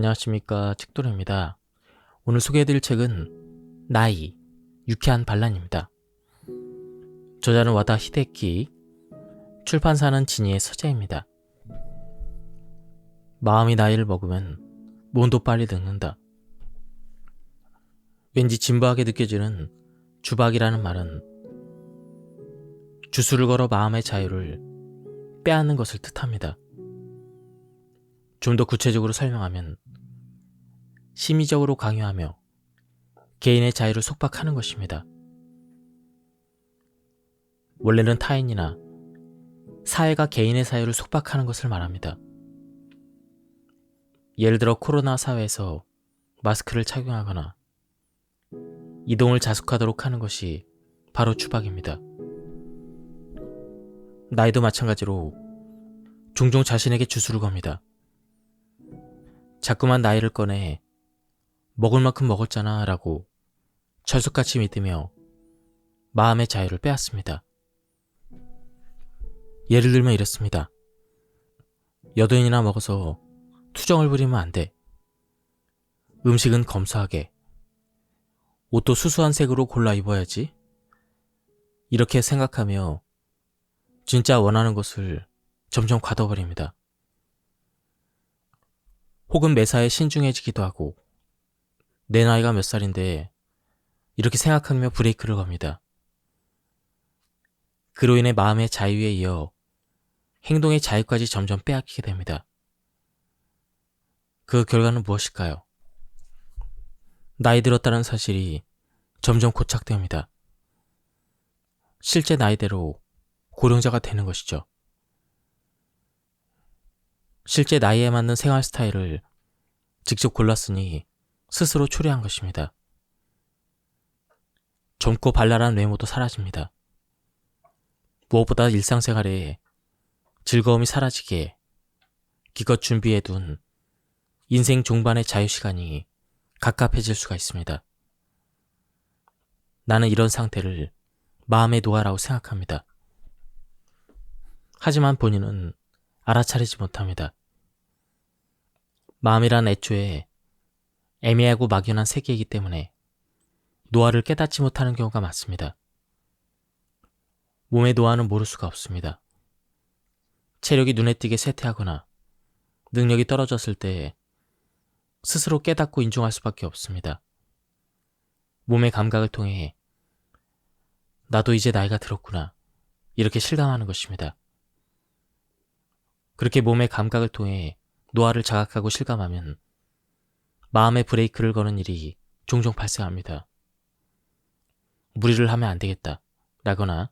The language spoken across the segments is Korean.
안녕하십니까, 책도리입니다. 오늘 소개해드릴 책은 나이, 유쾌한 반란입니다. 저자는 와다 히데키, 출판사는 지니의 서재입니다. 마음이 나이를 먹으면 몸도 빨리 늙는다. 왠지 진부하게 느껴지는 주박이라는 말은 주술을 걸어 마음의 자유를 빼앗는 것을 뜻합니다. 좀 더 구체적으로 설명하면 심의적으로 강요하며 개인의 자유를 속박하는 것입니다. 원래는 타인이나 사회가 개인의 자유를 속박하는 것을 말합니다. 예를 들어 코로나 사회에서 마스크를 착용하거나 이동을 자숙하도록 하는 것이 바로 주박입니다. 나이도 마찬가지로 종종 자신에게 주술을 겁니다. 자꾸만 나이를 꺼내 먹을 만큼 먹었잖아 라고 철석같이 믿으며 마음의 자유를 빼앗습니다. 예를 들면 이렇습니다. 8인이나 먹어서 투정을 부리면 안 돼. 음식은 검소하게. 옷도 수수한 색으로 골라 입어야지. 이렇게 생각하며 진짜 원하는 것을 점점 가둬버립니다. 혹은 매사에 신중해지기도 하고 내 나이가 몇 살인데 이렇게 생각하며 브레이크를 겁니다. 그로 인해 마음의 자유에 이어 행동의 자유까지 점점 빼앗기게 됩니다. 그 결과는 무엇일까요? 나이 들었다는 사실이 점점 고착됩니다. 실제 나이대로 고령자가 되는 것이죠. 실제 나이에 맞는 생활 스타일을 직접 골랐으니 스스로 초래한 것입니다. 젊고 발랄한 외모도 사라집니다. 무엇보다 일상생활에 즐거움이 사라지게 기껏 준비해둔 인생 종반의 자유시간이 갑갑해질 수가 있습니다. 나는 이런 상태를 마음의 노화라고 생각합니다. 하지만 본인은 알아차리지 못합니다. 마음이란 애초에 애매하고 막연한 세계이기 때문에 노화를 깨닫지 못하는 경우가 많습니다. 몸의 노화는 모를 수가 없습니다. 체력이 눈에 띄게 쇠퇴하거나 능력이 떨어졌을 때 스스로 깨닫고 인정할 수밖에 없습니다. 몸의 감각을 통해 나도 이제 나이가 들었구나 이렇게 실감하는 것입니다. 그렇게 몸의 감각을 통해 노화를 자각하고 실감하면 마음의 브레이크를 거는 일이 종종 발생합니다. 무리를 하면 안 되겠다 라거나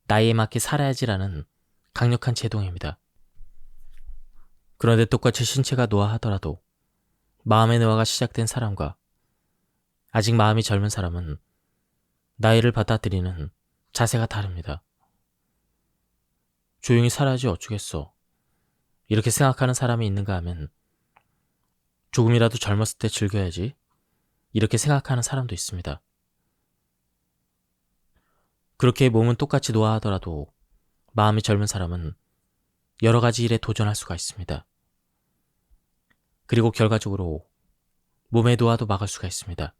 나이에 맞게 살아야지라는 강력한 제동입니다. 그런데 똑같이 신체가 노화하더라도 마음의 노화가 시작된 사람과 아직 마음이 젊은 사람은 나이를 받아들이는 자세가 다릅니다. 조용히 살아야지 어쩌겠어. 이렇게 생각하는 사람이 있는가 하면 조금이라도 젊었을 때 즐겨야지 이렇게 생각하는 사람도 있습니다. 그렇게 몸은 똑같이 노화하더라도 마음이 젊은 사람은 여러 가지 일에 도전할 수가 있습니다. 그리고 결과적으로 몸의 노화도 막을 수가 있습니다.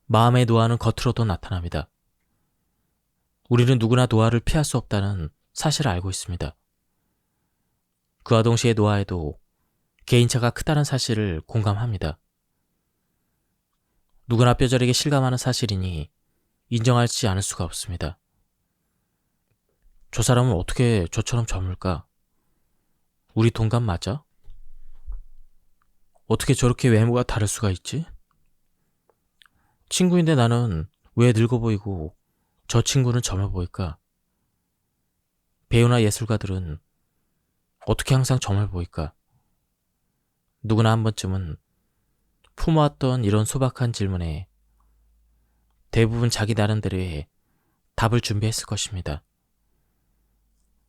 마음의 노화는 겉으로도 나타납니다. 우리는 누구나 노화를 피할 수 없다는 사실을 알고 있습니다. 그와 동시에 노화에도 개인차가 크다는 사실을 공감합니다. 누구나 뼈저리게 실감하는 사실이니 인정하지 않을 수가 없습니다. 저 사람은 어떻게 저처럼 젊을까? 우리 동갑 맞아? 어떻게 저렇게 외모가 다를 수가 있지? 친구인데 나는 왜 늙어 보이고 저 친구는 젊어 보일까? 배우나 예술가들은 어떻게 항상 젊어 보일까? 누구나 한 번쯤은 품어왔던 이런 소박한 질문에 대부분 자기 나름대로의 답을 준비했을 것입니다.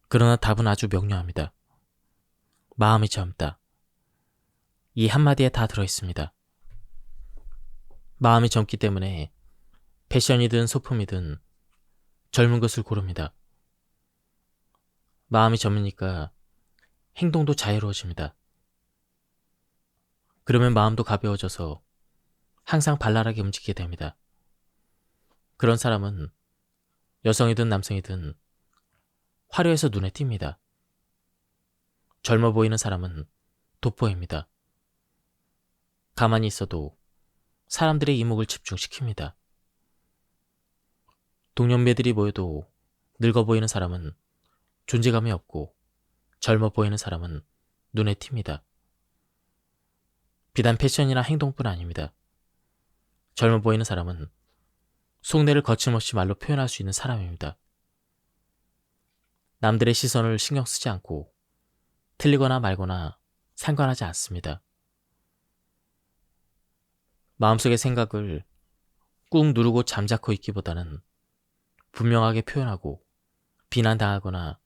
그러나 답은 아주 명료합니다. 마음이 젊다. 이 한마디에 다 들어있습니다. 마음이 젊기 때문에 패션이든 소품이든 젊은 것을 고릅니다. 마음이 젊으니까 행동도 자유로워집니다. 그러면 마음도 가벼워져서 항상 발랄하게 움직이게 됩니다. 그런 사람은 여성이든 남성이든 화려해서 눈에 띕니다. 젊어 보이는 사람은 돋보입니다. 가만히 있어도 사람들의 이목을 집중시킵니다. 동년배들이 모여도 늙어 보이는 사람은 존재감이 없고 젊어 보이는 사람은 눈에 띕니다. 비단 패션이나 행동뿐 아닙니다. 젊어 보이는 사람은 속내를 거침없이 말로 표현할 수 있는 사람입니다. 남들의 시선을 신경 쓰지 않고 틀리거나 말거나 상관하지 않습니다. 마음속의 생각을 꾹 누르고 잠자코 있기보다는 분명하게 표현하고 비난당하거나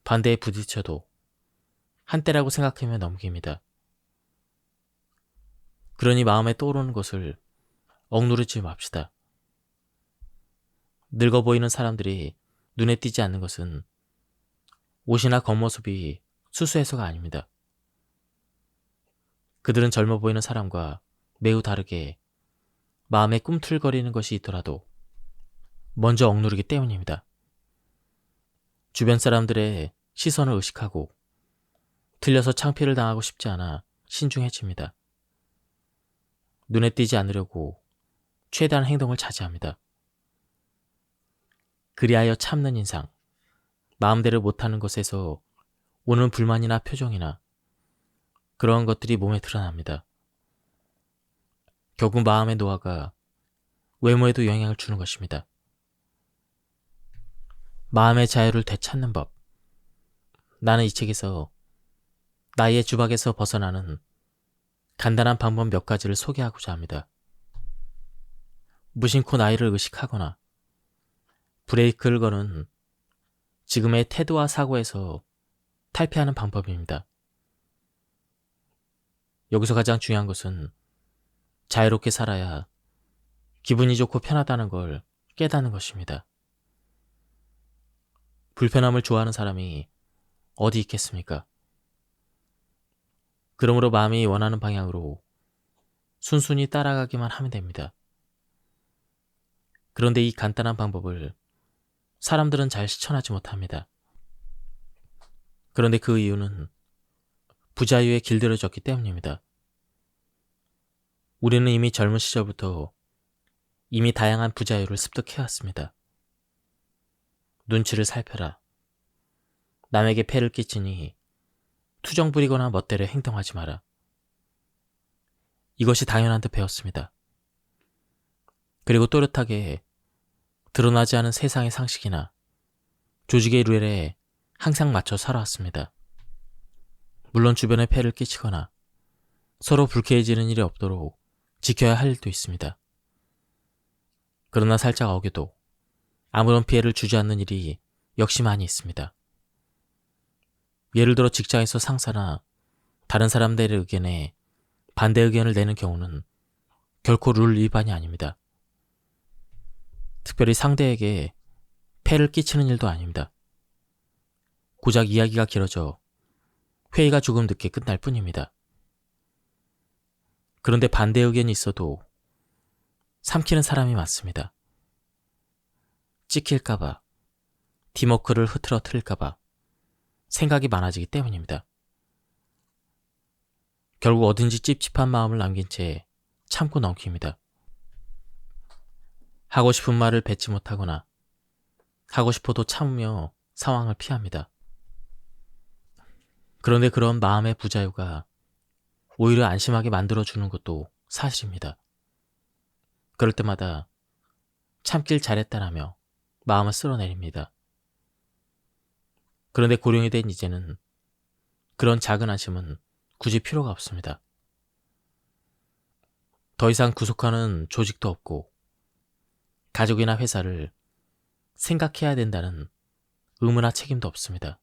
반대에 부딪혀도 한때라고 생각하며 넘깁니다. 그러니 마음에 떠오르는 것을 억누르지 맙시다. 늙어 보이는 사람들이 눈에 띄지 않는 것은 옷이나 겉모습이 수수해서가 아닙니다. 그들은 젊어 보이는 사람과 매우 다르게 마음에 꿈틀거리는 것이 있더라도 먼저 억누르기 때문입니다. 주변 사람들의 시선을 의식하고 틀려서 창피를 당하고 싶지 않아 신중해집니다. 눈에 띄지 않으려고 최대한 행동을 자제합니다. 그리하여 참는 인상, 마음대로 못하는 것에서 오는 불만이나 표정이나 그러한 것들이 몸에 드러납니다. 결국 마음의 노화가 외모에도 영향을 주는 것입니다. 마음의 자유를 되찾는 법. 나는 이 책에서 나이의 주박에서 벗어나는 간단한 방법 몇 가지를 소개하고자 합니다. 무심코 나이를 의식하거나 브레이크를 거는 지금의 태도와 사고에서 탈피하는 방법입니다. 여기서 가장 중요한 것은 자유롭게 살아야 기분이 좋고 편하다는 걸 깨닫는 것입니다. 불편함을 좋아하는 사람이 어디 있겠습니까? 그러므로 마음이 원하는 방향으로 순순히 따라가기만 하면 됩니다. 그런데 이 간단한 방법을 사람들은 잘 실천하지 못합니다. 그런데 그 이유는 부자유에 길들여졌기 때문입니다. 우리는 이미 젊은 시절부터 이미 다양한 부자유를 습득해왔습니다. 눈치를 살펴라. 남에게 폐를 끼치니 투정 부리거나 멋대로 행동하지 마라. 이것이 당연한 듯 배웠습니다. 그리고 또렷하게 드러나지 않은 세상의 상식이나 조직의 룰에 항상 맞춰 살아왔습니다. 물론 주변에 폐를 끼치거나 서로 불쾌해지는 일이 없도록 지켜야 할 일도 있습니다. 그러나 살짝 어겨도 아무런 피해를 주지 않는 일이 역시 많이 있습니다. 예를 들어 직장에서 상사나 다른 사람들의 의견에 반대 의견을 내는 경우는 결코 룰 위반이 아닙니다. 특별히 상대에게 폐를 끼치는 일도 아닙니다. 고작 이야기가 길어져 회의가 조금 늦게 끝날 뿐입니다. 그런데 반대 의견이 있어도 삼키는 사람이 많습니다. 찍힐까봐, 팀워크를 흐트러뜨릴까봐 생각이 많아지기 때문입니다. 결국 어딘지 찝찝한 마음을 남긴 채 참고 넘깁니다. 하고 싶은 말을 뱉지 못하거나 하고 싶어도 참으며 상황을 피합니다. 그런데 그런 마음의 부자유가 오히려 안심하게 만들어주는 것도 사실입니다. 그럴 때마다 참길 잘했다라며 마음을 쓸어내립니다. 그런데 고령이 된 이제는 그런 작은 안심은 굳이 필요가 없습니다. 더 이상 구속하는 조직도 없고 가족이나 회사를 생각해야 된다는 의무나 책임도 없습니다.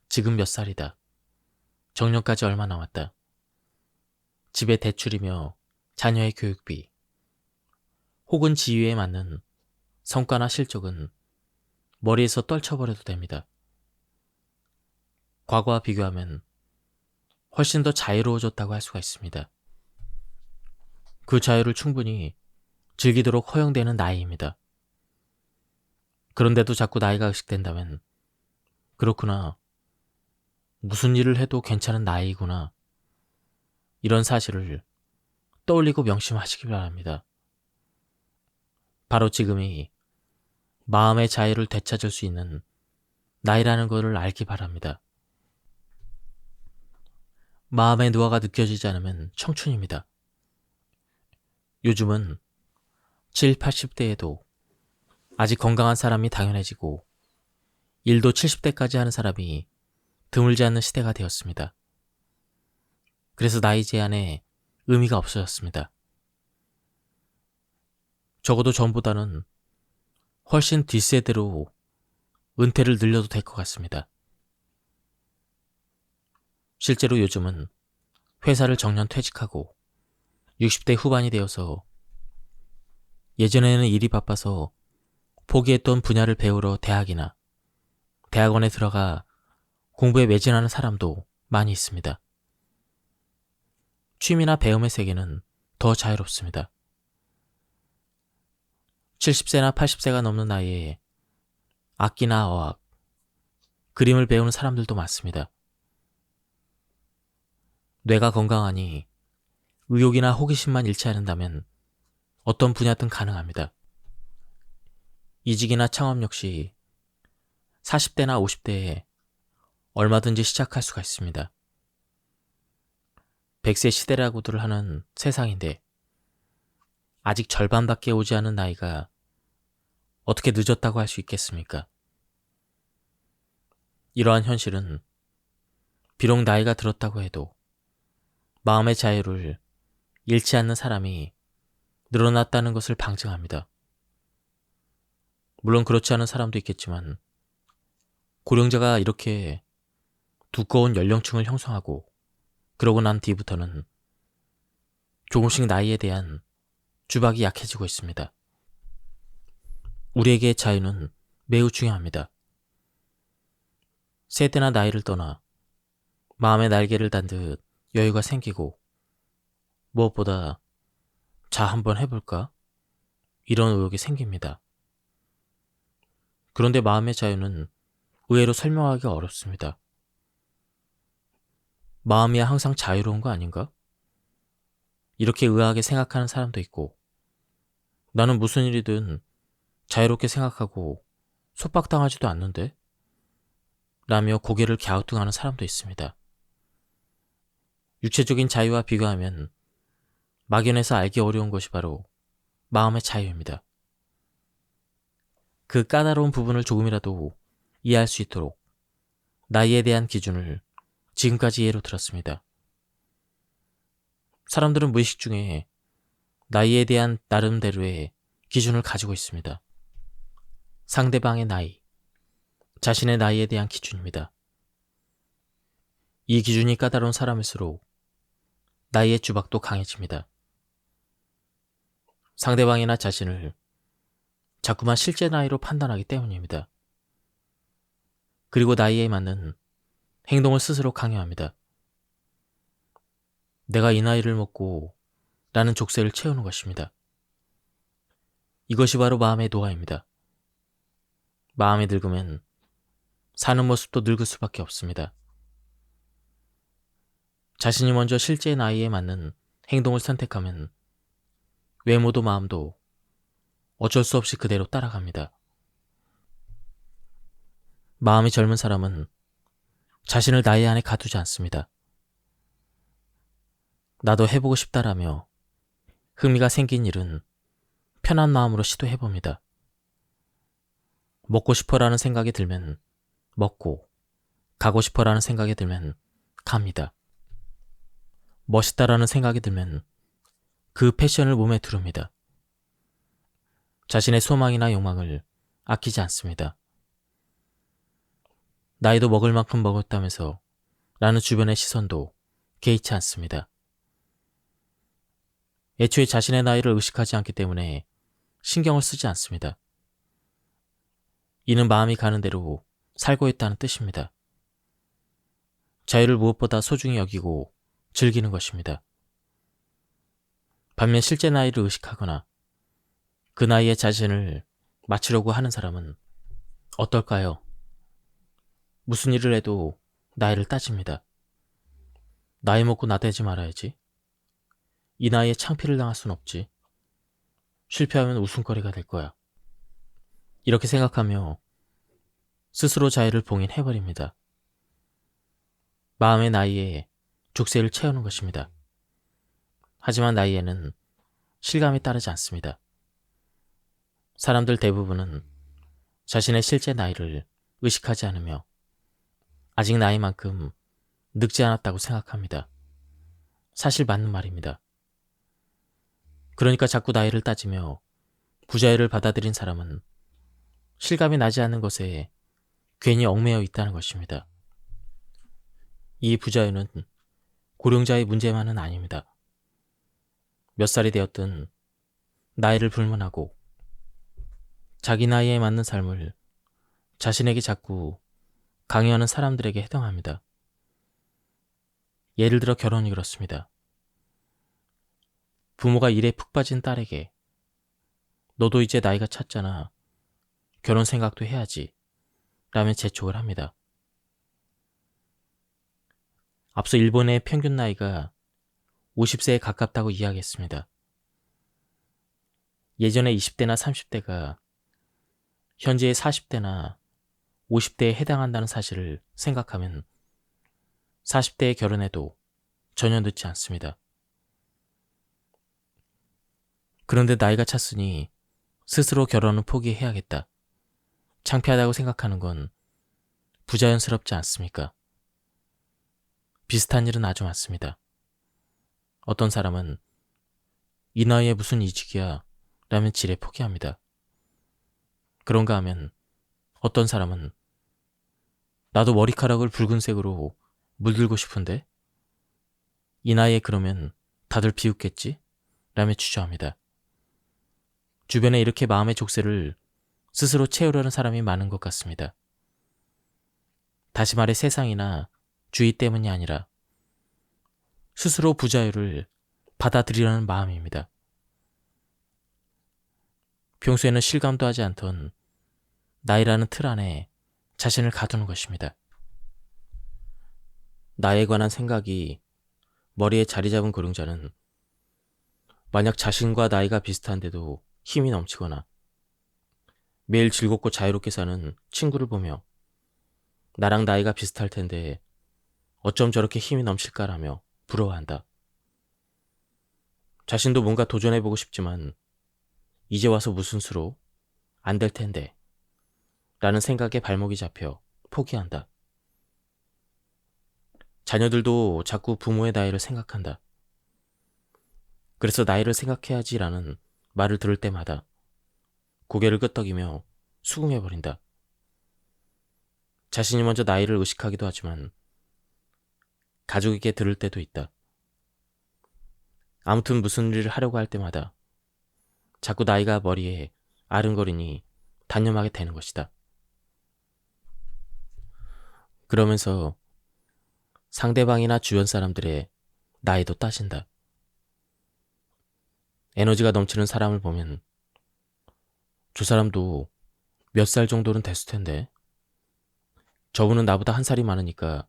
지금 몇 살이다. 정년까지 얼마 남았다. 집의 대출이며 자녀의 교육비, 혹은 지위에 맞는 성과나 실적은 머리에서 떨쳐버려도 됩니다. 과거와 비교하면 훨씬 더 자유로워졌다고 할 수가 있습니다. 그 자유를 충분히 즐기도록 허용되는 나이입니다. 그런데도 자꾸 나이가 의식된다면 그렇구나. 무슨 일을 해도 괜찮은 나이구나. 이런 사실을 떠올리고 명심하시기 바랍니다. 바로 지금이 마음의 자유를 되찾을 수 있는 나이라는 것을 알기 바랍니다. 마음의 노화가 느껴지지 않으면 청춘입니다. 요즘은 7, 80대에도 아직 건강한 사람이 당연해지고 일도 70대까지 하는 사람이 드물지 않는 시대가 되었습니다. 그래서 나이 제한에 의미가 없어졌습니다. 적어도 전보다는 훨씬 뒷세대로 은퇴를 늘려도 될 것 같습니다. 실제로 요즘은 회사를 정년 퇴직하고 60대 후반이 되어서 예전에는 일이 바빠서 포기했던 분야를 배우러 대학이나 대학원에 들어가 공부에 매진하는 사람도 많이 있습니다. 취미나 배움의 세계는 더 자유롭습니다. 70세나 80세가 넘는 나이에 악기나 어학, 그림을 배우는 사람들도 많습니다. 뇌가 건강하니 의욕이나 호기심만 잃지 않는다면 어떤 분야든 가능합니다. 이직이나 창업 역시 40대나 50대에 얼마든지 시작할 수가 있습니다. 100세 시대라고들 하는 세상인데 아직 절반밖에 오지 않은 나이가 어떻게 늦었다고 할 수 있겠습니까? 이러한 현실은 비록 나이가 들었다고 해도 마음의 자유를 잃지 않는 사람이 늘어났다는 것을 방증합니다. 물론 그렇지 않은 사람도 있겠지만 고령자가 이렇게 두꺼운 연령층을 형성하고 그러고 난 뒤부터는 조금씩 나이에 대한 주박이 약해지고 있습니다. 우리에게 자유는 매우 중요합니다. 세대나 나이를 떠나 마음의 날개를 단 듯 여유가 생기고 무엇보다 자 한번 해볼까? 이런 의욕이 생깁니다. 그런데 마음의 자유는 의외로 설명하기가 어렵습니다. 마음이야 항상 자유로운 거 아닌가? 이렇게 의아하게 생각하는 사람도 있고 나는 무슨 일이든 자유롭게 생각하고 속박당하지도 않는데? 라며 고개를 갸우뚱하는 사람도 있습니다. 육체적인 자유와 비교하면 막연해서 알기 어려운 것이 바로 마음의 자유입니다. 그 까다로운 부분을 조금이라도 이해할 수 있도록 나이에 대한 기준을 지금까지 예로 들었습니다. 사람들은 무의식 중에 나이에 대한 나름대로의 기준을 가지고 있습니다. 상대방의 나이, 자신의 나이에 대한 기준입니다. 이 기준이 까다로운 사람일수록 나이의 주박도 강해집니다. 상대방이나 자신을 자꾸만 실제 나이로 판단하기 때문입니다. 그리고 나이에 맞는 행동을 스스로 강요합니다. 내가 이 나이를 먹고 라는 족쇄를 채우는 것입니다. 이것이 바로 마음의 노화입니다. 마음이 늙으면 사는 모습도 늙을 수밖에 없습니다. 자신이 먼저 실제 나이에 맞는 행동을 선택하면 외모도 마음도 어쩔 수 없이 그대로 따라갑니다. 마음이 젊은 사람은 자신을 나이 안에 가두지 않습니다. 나도 해보고 싶다라며 흥미가 생긴 일은 편한 마음으로 시도해봅니다. 먹고 싶어라는 생각이 들면 먹고, 가고 싶어라는 생각이 들면 갑니다. 멋있다라는 생각이 들면 그 패션을 몸에 두릅니다. 자신의 소망이나 욕망을 아끼지 않습니다. 나이도 먹을 만큼 먹었다면서 라는 주변의 시선도 개의치 않습니다. 애초에 자신의 나이를 의식하지 않기 때문에 신경을 쓰지 않습니다. 이는 마음이 가는 대로 살고 있다는 뜻입니다. 자유를 무엇보다 소중히 여기고 즐기는 것입니다. 반면 실제 나이를 의식하거나 그 나이에 자신을 맞추려고 하는 사람은 어떨까요? 무슨 일을 해도 나이를 따집니다. 나이 먹고 나대지 말아야지. 이 나이에 창피를 당할 순 없지. 실패하면 웃음거리가 될 거야. 이렇게 생각하며 스스로 자유를 봉인해버립니다. 마음의 나이에 족쇄를 채우는 것입니다. 하지만 나이에는 실감이 따르지 않습니다. 사람들 대부분은 자신의 실제 나이를 의식하지 않으며 아직 나이만큼 늙지 않았다고 생각합니다. 사실 맞는 말입니다. 그러니까 자꾸 나이를 따지며 부자유를 받아들인 사람은 실감이 나지 않는 것에 괜히 얽매여 있다는 것입니다. 이 부자유는 고령자의 문제만은 아닙니다. 몇 살이 되었든 나이를 불문하고 자기 나이에 맞는 삶을 자신에게 자꾸 강요하는 사람들에게 해당합니다. 예를 들어 결혼이 그렇습니다. 부모가 일에 푹 빠진 딸에게 너도 이제 나이가 찼잖아. 결혼 생각도 해야지. 라며 재촉을 합니다. 앞서 일본의 평균 나이가 50세에 가깝다고 이야기했습니다. 예전에 20대나 30대가 현재의 40대나 50대에 해당한다는 사실을 생각하면 40대에 결혼해도 전혀 늦지 않습니다. 그런데 나이가 찼으니 스스로 결혼을 포기해야겠다. 창피하다고 생각하는 건 부자연스럽지 않습니까? 비슷한 일은 아주 많습니다. 어떤 사람은 이 나이에 무슨 이직이야 라면 지레 포기합니다. 그런가 하면 어떤 사람은 나도 머리카락을 붉은색으로 물들고 싶은데 이 나이에 그러면 다들 비웃겠지? 라며 주저합니다. 주변에 이렇게 마음의 족쇄를 스스로 채우려는 사람이 많은 것 같습니다. 다시 말해 세상이나 주의 때문이 아니라 스스로 부자유를 받아들이려는 마음입니다. 평소에는 실감도 하지 않던 나이라는 틀 안에 자신을 가두는 것입니다. 나이에 관한 생각이 머리에 자리 잡은 고령자는 만약 자신과 나이가 비슷한데도 힘이 넘치거나 매일 즐겁고 자유롭게 사는 친구를 보며 나랑 나이가 비슷할 텐데 어쩜 저렇게 힘이 넘칠까라며 부러워한다. 자신도 뭔가 도전해보고 싶지만 이제 와서 무슨 수로 안 될 텐데 라는 생각에 발목이 잡혀 포기한다. 자녀들도 자꾸 부모의 나이를 생각한다. 그래서 나이를 생각해야지라는 말을 들을 때마다 고개를 끄덕이며 수긍해버린다. 자신이 먼저 나이를 의식하기도 하지만 가족에게 들을 때도 있다. 아무튼 무슨 일을 하려고 할 때마다 자꾸 나이가 머리에 아른거리니 단념하게 되는 것이다. 그러면서 상대방이나 주변 사람들의 나이도 따진다. 에너지가 넘치는 사람을 보면 저 사람도 몇 살 정도는 됐을 텐데 저분은 나보다 한 살이 많으니까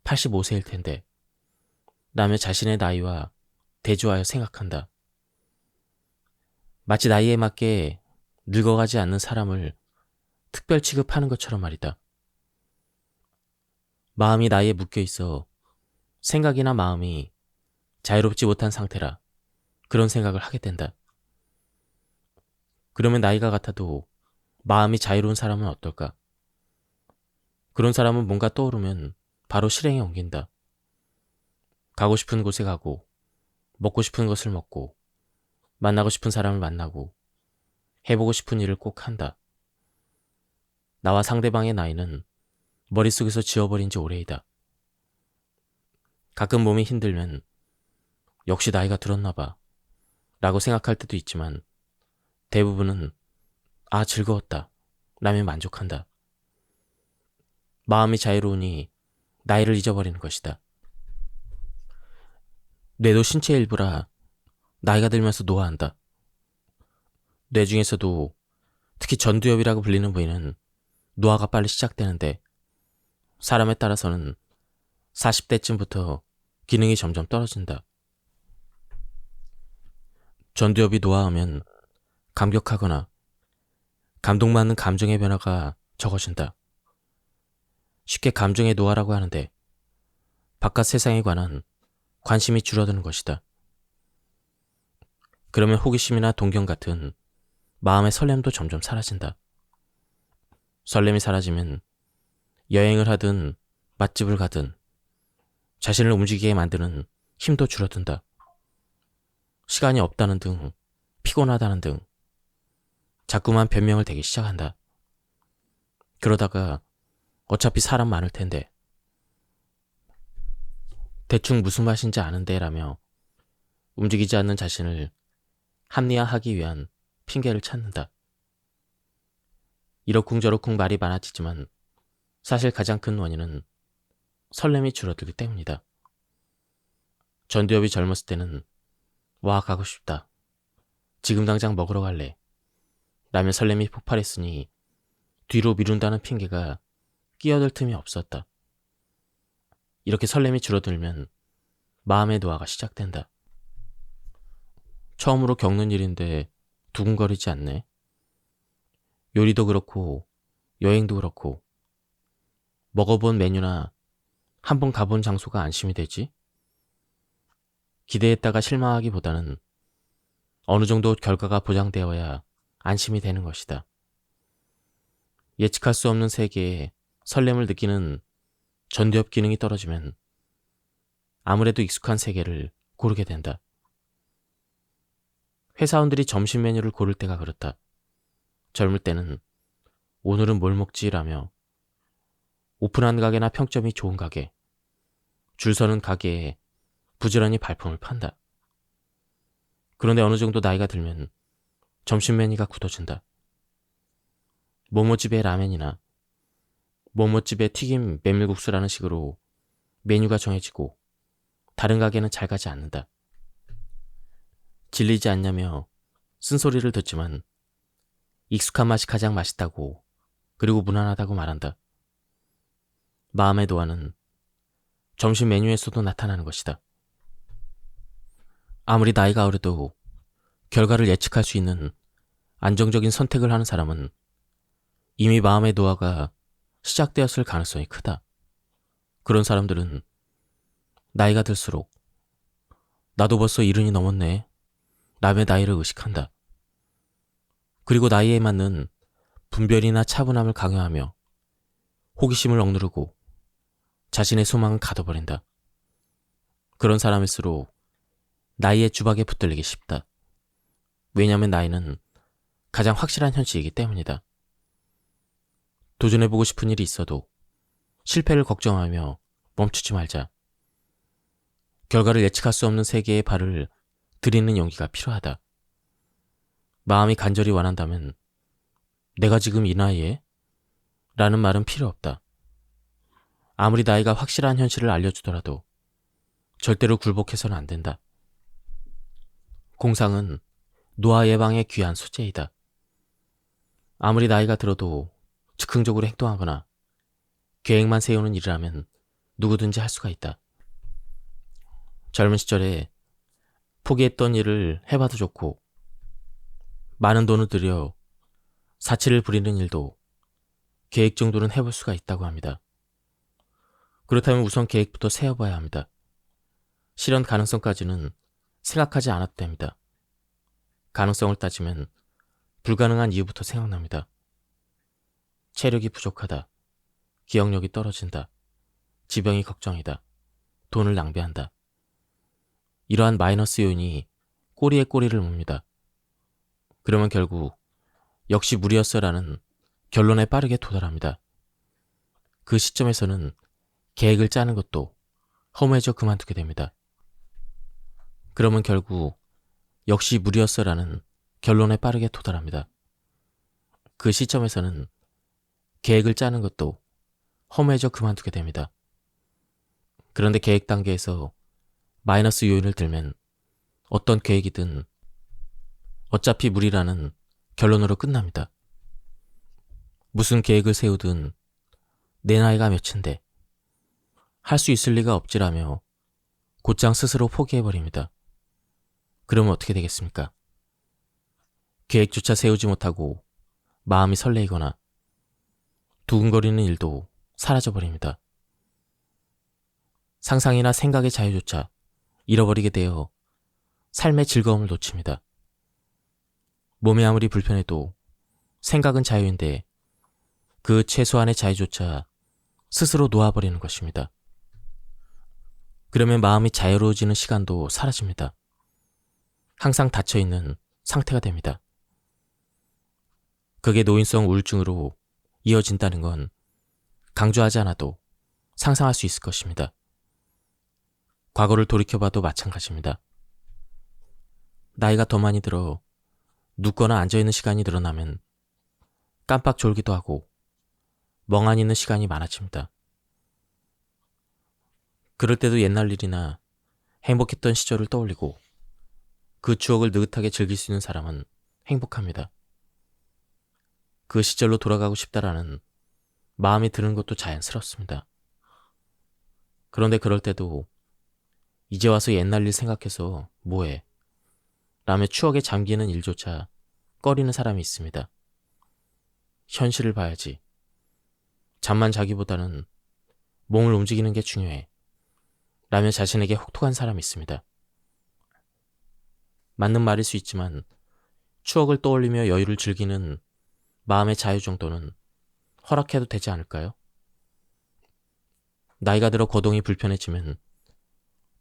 85세일 텐데 라며 자신의 나이와 대조하여 생각한다. 마치 나이에 맞게 늙어가지 않는 사람을 특별 취급하는 것처럼 말이다. 마음이 나이에 묶여있어 생각이나 마음이 자유롭지 못한 상태라 그런 생각을 하게 된다. 그러면 나이가 같아도 마음이 자유로운 사람은 어떨까? 그런 사람은 뭔가 떠오르면 바로 실행에 옮긴다. 가고 싶은 곳에 가고 먹고 싶은 것을 먹고 만나고 싶은 사람을 만나고 해보고 싶은 일을 꼭 한다. 나와 상대방의 나이는 머릿속에서 지워버린 지 오래이다. 가끔 몸이 힘들면 역시 나이가 들었나 봐 라고 생각할 때도 있지만 대부분은 즐거웠다 라며 만족한다. 마음이 자유로우니 나이를 잊어버리는 것이다. 뇌도 신체의 일부라 나이가 들면서 노화한다. 뇌 중에서도 특히 전두엽이라고 불리는 부위는 노화가 빨리 시작되는데 사람에 따라서는 40대쯤부터 기능이 점점 떨어진다. 전두엽이 노화하면 감격하거나 감동받는 감정의 변화가 적어진다. 쉽게 감정의 노화라고 하는데 바깥 세상에 관한 관심이 줄어드는 것이다. 그러면 호기심이나 동경 같은 마음의 설렘도 점점 사라진다. 설렘이 사라지면 여행을 하든 맛집을 가든 자신을 움직이게 만드는 힘도 줄어든다. 시간이 없다는 등, 피곤하다는 등 자꾸만 변명을 대기 시작한다. 그러다가 어차피 사람 많을 텐데 대충 무슨 맛인지 아는데 라며 움직이지 않는 자신을 합리화하기 위한 핑계를 찾는다. 이러쿵저러쿵 말이 많아지지만 사실 가장 큰 원인은 설렘이 줄어들기 때문이다. 전두엽이 젊었을 때는 와 가고 싶다. 지금 당장 먹으러 갈래. 라며 설렘이 폭발했으니 뒤로 미룬다는 핑계가 끼어들 틈이 없었다. 이렇게 설렘이 줄어들면 마음의 노화가 시작된다. 처음으로 겪는 일인데 두근거리지 않네. 요리도 그렇고 여행도 그렇고 먹어본 메뉴나 한번 가본 장소가 안심이 되지? 기대했다가 실망하기보다는 어느 정도 결과가 보장되어야 안심이 되는 것이다. 예측할 수 없는 세계에 설렘을 느끼는 전두엽 기능이 떨어지면 아무래도 익숙한 세계를 고르게 된다. 회사원들이 점심 메뉴를 고를 때가 그렇다. 젊을 때는 오늘은 뭘 먹지라며 오픈한 가게나 평점이 좋은 가게, 줄 서는 가게에 부지런히 발품을 판다. 그런데 어느 정도 나이가 들면 점심 메뉴가 굳어진다. 뭐뭐집의 라면이나 뭐뭐집의 튀김 메밀국수라는 식으로 메뉴가 정해지고 다른 가게는 잘 가지 않는다. 질리지 않냐며 쓴소리를 듣지만 익숙한 맛이 가장 맛있다고 그리고 무난하다고 말한다. 마음의 노화는 점심 메뉴에서도 나타나는 것이다. 아무리 나이가 어려도 결과를 예측할 수 있는 안정적인 선택을 하는 사람은 이미 마음의 노화가 시작되었을 가능성이 크다. 그런 사람들은 나이가 들수록 나도 벌써 70이 넘었네. 남의 나이를 의식한다. 그리고 나이에 맞는 분별이나 차분함을 강요하며 호기심을 억누르고 자신의 소망을 가둬버린다. 그런 사람일수록 나이의 주박에 붙들리기 쉽다. 왜냐하면 나이는 가장 확실한 현실이기 때문이다. 도전해보고 싶은 일이 있어도 실패를 걱정하며 멈추지 말자. 결과를 예측할 수 없는 세계에 발을 들이는 용기가 필요하다. 마음이 간절히 원한다면 내가 지금 이 나이에? 라는 말은 필요 없다. 아무리 나이가 확실한 현실을 알려주더라도 절대로 굴복해서는 안 된다. 공상은 노화 예방의 귀한 소재이다. 아무리 나이가 들어도 즉흥적으로 행동하거나 계획만 세우는 일이라면 누구든지 할 수가 있다. 젊은 시절에 포기했던 일을 해봐도 좋고 많은 돈을 들여 사치를 부리는 일도 계획 정도는 해볼 수가 있다고 합니다. 그렇다면 우선 계획부터 세워봐야 합니다. 실현 가능성까지는 생각하지 않아도 됩니다. 가능성을 따지면 불가능한 이유부터 생각납니다. 체력이 부족하다. 기억력이 떨어진다. 지병이 걱정이다. 돈을 낭비한다. 이러한 마이너스 요인이 꼬리에 꼬리를 뭅니다. 그러면 결국 역시 무리였어라는 결론에 빠르게 도달합니다. 그 시점에서는 계획을 짜는 것도 허무해져 그만두게 됩니다. 그러면 결국 역시 무리였어라는 결론에 빠르게 도달합니다. 그 시점에서는 계획을 짜는 것도 허무해져 그만두게 됩니다. 그런데 계획 단계에서 마이너스 요인을 들면 어떤 계획이든 어차피 무리라는 결론으로 끝납니다. 무슨 계획을 세우든 내 나이가 몇인데 할 수 있을 리가 없지라며 곧장 스스로 포기해버립니다. 그러면 어떻게 되겠습니까? 계획조차 세우지 못하고 마음이 설레이거나 두근거리는 일도 사라져버립니다. 상상이나 생각의 자유조차 잃어버리게 되어 삶의 즐거움을 놓칩니다. 몸이 아무리 불편해도 생각은 자유인데 그 최소한의 자유조차 스스로 놓아버리는 것입니다. 그러면 마음이 자유로워지는 시간도 사라집니다. 항상 닫혀있는 상태가 됩니다. 그게 노인성 우울증으로 이어진다는 건 강조하지 않아도 상상할 수 있을 것입니다. 과거를 돌이켜봐도 마찬가지입니다. 나이가 더 많이 들어 눕거나 앉아있는 시간이 늘어나면 깜빡 졸기도 하고 멍하니 있는 시간이 많아집니다. 그럴 때도 옛날 일이나 행복했던 시절을 떠올리고 그 추억을 느긋하게 즐길 수 있는 사람은 행복합니다. 그 시절로 돌아가고 싶다라는 마음이 드는 것도 자연스럽습니다. 그런데 그럴 때도 이제 와서 옛날 일 생각해서 뭐해? 라며 추억에 잠기는 일조차 꺼리는 사람이 있습니다. 현실을 봐야지. 잠만 자기보다는 몸을 움직이는 게 중요해. 라며 자신에게 혹독한 사람이 있습니다. 맞는 말일 수 있지만 추억을 떠올리며 여유를 즐기는 마음의 자유 정도는 허락해도 되지 않을까요? 나이가 들어 거동이 불편해지면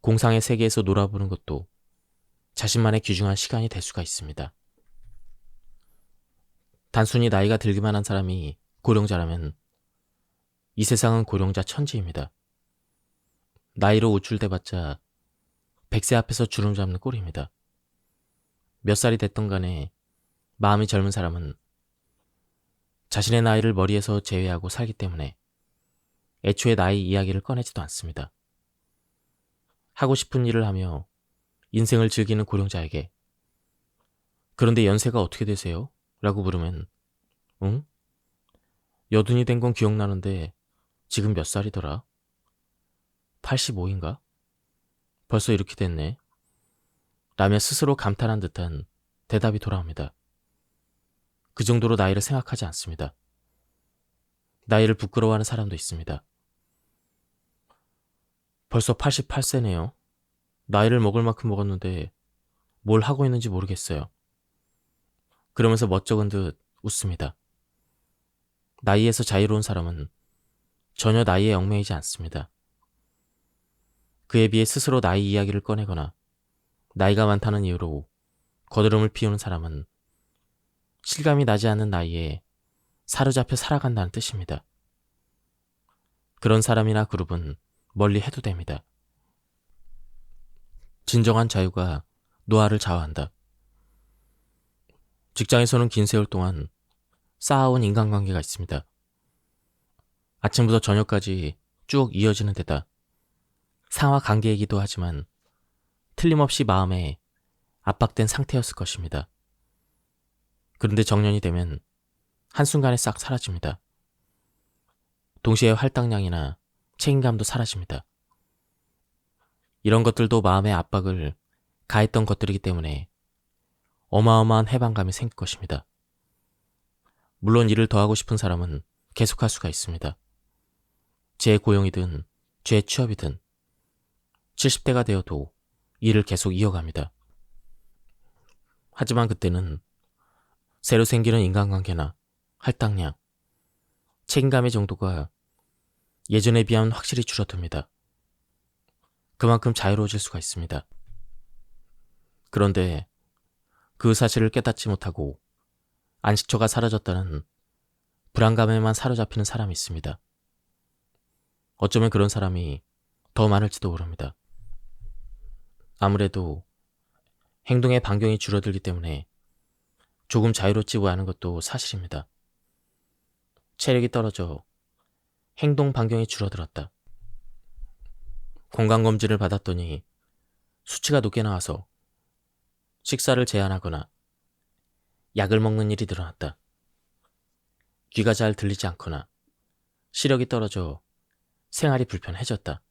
공상의 세계에서 놀아보는 것도 자신만의 귀중한 시간이 될 수가 있습니다. 단순히 나이가 들기만 한 사람이 고령자라면 이 세상은 고령자 천지입니다. 나이로 우쭐대봤자 100세 앞에서 주름 잡는 꼴입니다. 몇 살이 됐던 간에 마음이 젊은 사람은 자신의 나이를 머리에서 제외하고 살기 때문에 애초에 나이 이야기를 꺼내지도 않습니다. 하고 싶은 일을 하며 인생을 즐기는 고령자에게 그런데 연세가 어떻게 되세요? 라고 물으면 응? 여든이 된 건 기억나는데 지금 몇 살이더라? 85인가? 벌써 이렇게 됐네. 라며 스스로 감탄한 듯한 대답이 돌아옵니다. 그 정도로 나이를 생각하지 않습니다. 나이를 부끄러워하는 사람도 있습니다. 벌써 88세네요. 나이를 먹을 만큼 먹었는데 뭘 하고 있는지 모르겠어요. 그러면서 멋쩍은 듯 웃습니다. 나이에서 자유로운 사람은 전혀 나이에 얽매이지 않습니다. 그에 비해 스스로 나이 이야기를 꺼내거나 나이가 많다는 이유로 거드름을 피우는 사람은 실감이 나지 않는 나이에 사로잡혀 살아간다는 뜻입니다. 그런 사람이나 그룹은 멀리 해도 됩니다. 진정한 자유가 노화를 좌우한다. 직장에서는 긴 세월 동안 쌓아온 인간관계가 있습니다. 아침부터 저녁까지 쭉 이어지는 데다 상하 관계이기도 하지만 틀림없이 마음에 압박된 상태였을 것입니다. 그런데 정년이 되면 한순간에 싹 사라집니다. 동시에 할당량이나 책임감도 사라집니다. 이런 것들도 마음의 압박을 가했던 것들이기 때문에 어마어마한 해방감이 생길 것입니다. 물론 일을 더 하고 싶은 사람은 계속할 수가 있습니다. 재고용이든 재취업이든 70대가 되어도 일을 계속 이어갑니다. 하지만 그때는 새로 생기는 인간관계나 할당량, 책임감의 정도가 예전에 비하면 확실히 줄어듭니다. 그만큼 자유로워질 수가 있습니다. 그런데 그 사실을 깨닫지 못하고 안식처가 사라졌다는 불안감에만 사로잡히는 사람이 있습니다. 어쩌면 그런 사람이 더 많을지도 모릅니다. 아무래도 행동의 반경이 줄어들기 때문에 조금 자유롭지 않은 것도 사실입니다. 체력이 떨어져 행동 반경이 줄어들었다. 건강검진을 받았더니 수치가 높게 나와서 식사를 제한하거나 약을 먹는 일이 늘어났다. 귀가 잘 들리지 않거나 시력이 떨어져 생활이 불편해졌다.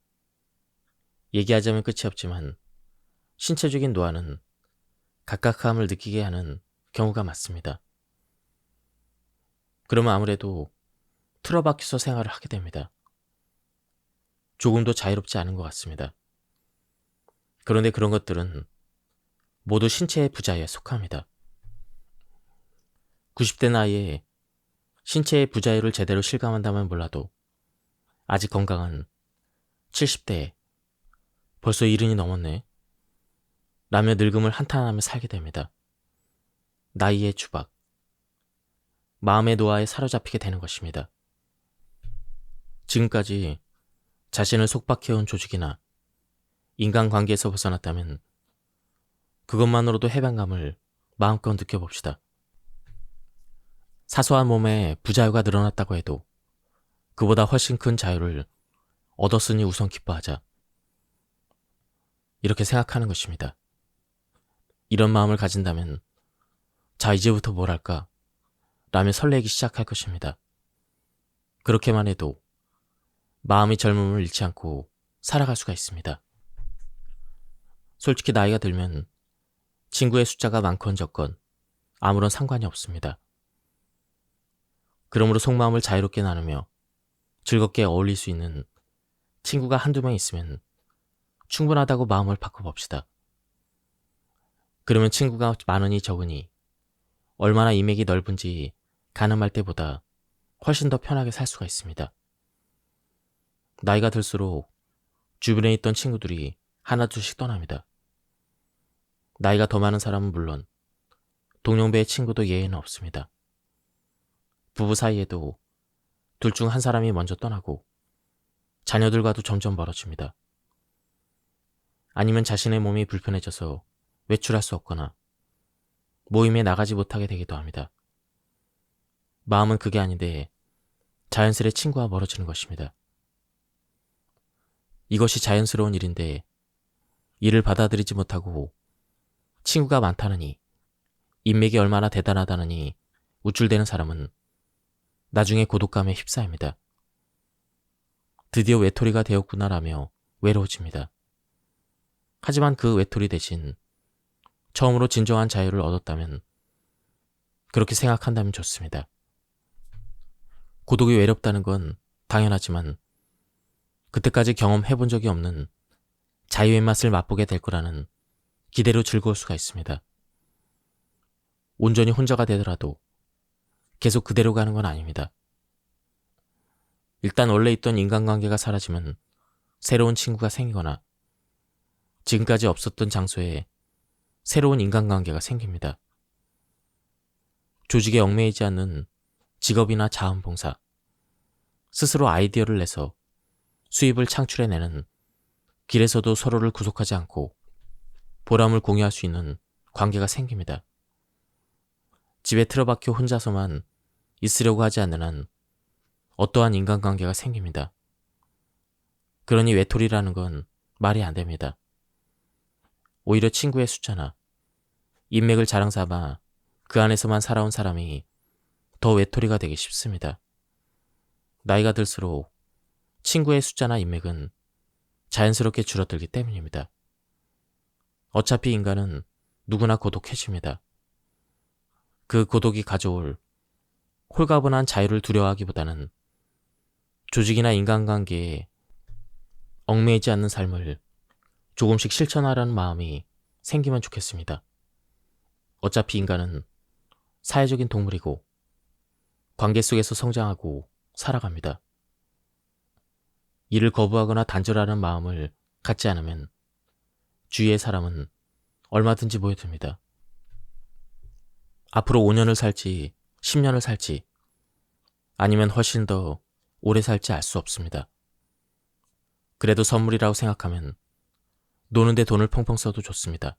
얘기하자면 끝이 없지만 신체적인 노화는 각각함을 느끼게 하는 경우가 많습니다. 그러면 아무래도 틀어박혀서 생활을 하게 됩니다. 조금도 자유롭지 않은 것 같습니다. 그런데 그런 것들은 모두 신체의 부자에 속합니다. 90대 나이에 신체의 부자유를 제대로 실감한다면 몰라도 아직 건강한 70대에 벌써 70이 넘었네 라며 늙음을 한탄하며 살게 됩니다. 나이의 추박, 마음의 노화에 사로잡히게 되는 것입니다. 지금까지 자신을 속박해온 조직이나 인간관계에서 벗어났다면 그것만으로도 해방감을 마음껏 느껴봅시다. 사소한 몸에 부자유가 늘어났다고 해도 그보다 훨씬 큰 자유를 얻었으니 우선 기뻐하자. 이렇게 생각하는 것입니다. 이런 마음을 가진다면 자 이제부터 뭘 할까? 라며 설레기 시작할 것입니다. 그렇게만 해도 마음이 젊음을 잃지 않고 살아갈 수가 있습니다. 솔직히 나이가 들면 친구의 숫자가 많건 적건 아무런 상관이 없습니다. 그러므로 속마음을 자유롭게 나누며 즐겁게 어울릴 수 있는 친구가 한두 명 있으면 충분하다고 마음을 바꿔봅시다. 그러면 친구가 많으니 적으니 얼마나 인맥이 넓은지 가늠할 때보다 훨씬 더 편하게 살 수가 있습니다. 나이가 들수록 주변에 있던 친구들이 하나둘씩 떠납니다. 나이가 더 많은 사람은 물론 동년배의 친구도 예외는 없습니다. 부부 사이에도 둘 중 한 사람이 먼저 떠나고 자녀들과도 점점 멀어집니다. 아니면 자신의 몸이 불편해져서 외출할 수 없거나 모임에 나가지 못하게 되기도 합니다. 마음은 그게 아닌데 자연스레 친구와 멀어지는 것입니다. 이것이 자연스러운 일인데 이를 받아들이지 못하고 친구가 많다느니 인맥이 얼마나 대단하다느니 우쭐대는 사람은 나중에 고독감에 휩싸입니다. 드디어 외톨이가 되었구나라며 외로워집니다. 하지만 그 외톨이 대신 처음으로 진정한 자유를 얻었다면 그렇게 생각한다면 좋습니다. 고독이 외롭다는 건 당연하지만 그때까지 경험해본 적이 없는 자유의 맛을 맛보게 될 거라는 기대로 즐거울 수가 있습니다. 온전히 혼자가 되더라도 계속 그대로 가는 건 아닙니다. 일단 원래 있던 인간관계가 사라지면 새로운 친구가 생기거나 지금까지 없었던 장소에 새로운 인간관계가 생깁니다. 조직에 얽매이지 않는 직업이나 자원봉사, 스스로 아이디어를 내서 수입을 창출해내는 길에서도 서로를 구속하지 않고 보람을 공유할 수 있는 관계가 생깁니다. 집에 틀어박혀 혼자서만 있으려고 하지 않는 한 어떠한 인간관계가 생깁니다. 그러니 외톨이라는 건 말이 안 됩니다. 오히려 친구의 숫자나 인맥을 자랑 삼아 그 안에서만 살아온 사람이 더 외톨이가 되기 쉽습니다. 나이가 들수록 친구의 숫자나 인맥은 자연스럽게 줄어들기 때문입니다. 어차피 인간은 누구나 고독해집니다. 그 고독이 가져올 홀가분한 자유를 두려워하기보다는 조직이나 인간관계에 얽매이지 않는 삶을 조금씩 실천하려는 마음이 생기면 좋겠습니다. 어차피 인간은 사회적인 동물이고 관계 속에서 성장하고 살아갑니다. 이를 거부하거나 단절하는 마음을 갖지 않으면 주위의 사람은 얼마든지 모여듭니다. 앞으로 5년을 살지 10년을 살지 아니면 훨씬 더 오래 살지 알 수 없습니다. 그래도 선물이라고 생각하면 노는데 돈을 펑펑 써도 좋습니다.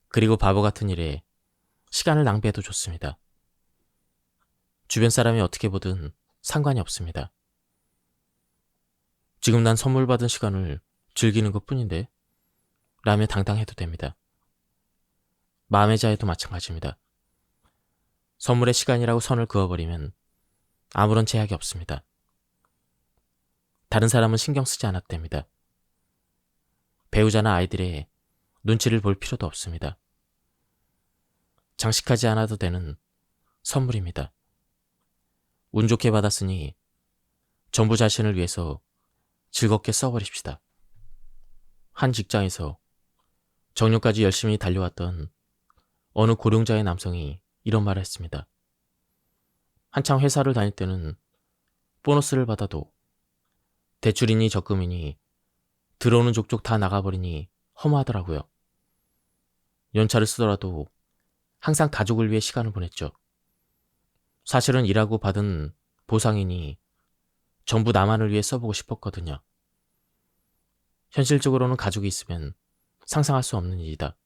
그리고 바보 같은 일에 시간을 낭비해도 좋습니다. 주변 사람이 어떻게 보든 상관이 없습니다. 지금 난 선물 받은 시간을 즐기는 것 뿐인데 라며 당당해도 됩니다. 마음의 자유도 마찬가지입니다. 선물의 시간이라고 선을 그어버리면 아무런 제약이 없습니다. 다른 사람은 신경 쓰지 않아도 됩니다. 배우자나 아이들의 눈치를 볼 필요도 없습니다. 장식하지 않아도 되는 선물입니다. 운 좋게 받았으니 전부 자신을 위해서 즐겁게 써버립시다. 한 직장에서 정년까지 열심히 달려왔던 어느 고령자의 남성이 이런 말을 했습니다. 한창 회사를 다닐 때는 보너스를 받아도 대출이니 적금이니 들어오는 족족 다 나가버리니 허무하더라고요. 연차를 쓰더라도 항상 가족을 위해 시간을 보냈죠. 사실은 일하고 받은 보상이니 전부 나만을 위해 써보고 싶었거든요. 현실적으로는 가족이 있으면 상상할 수 없는 일이다.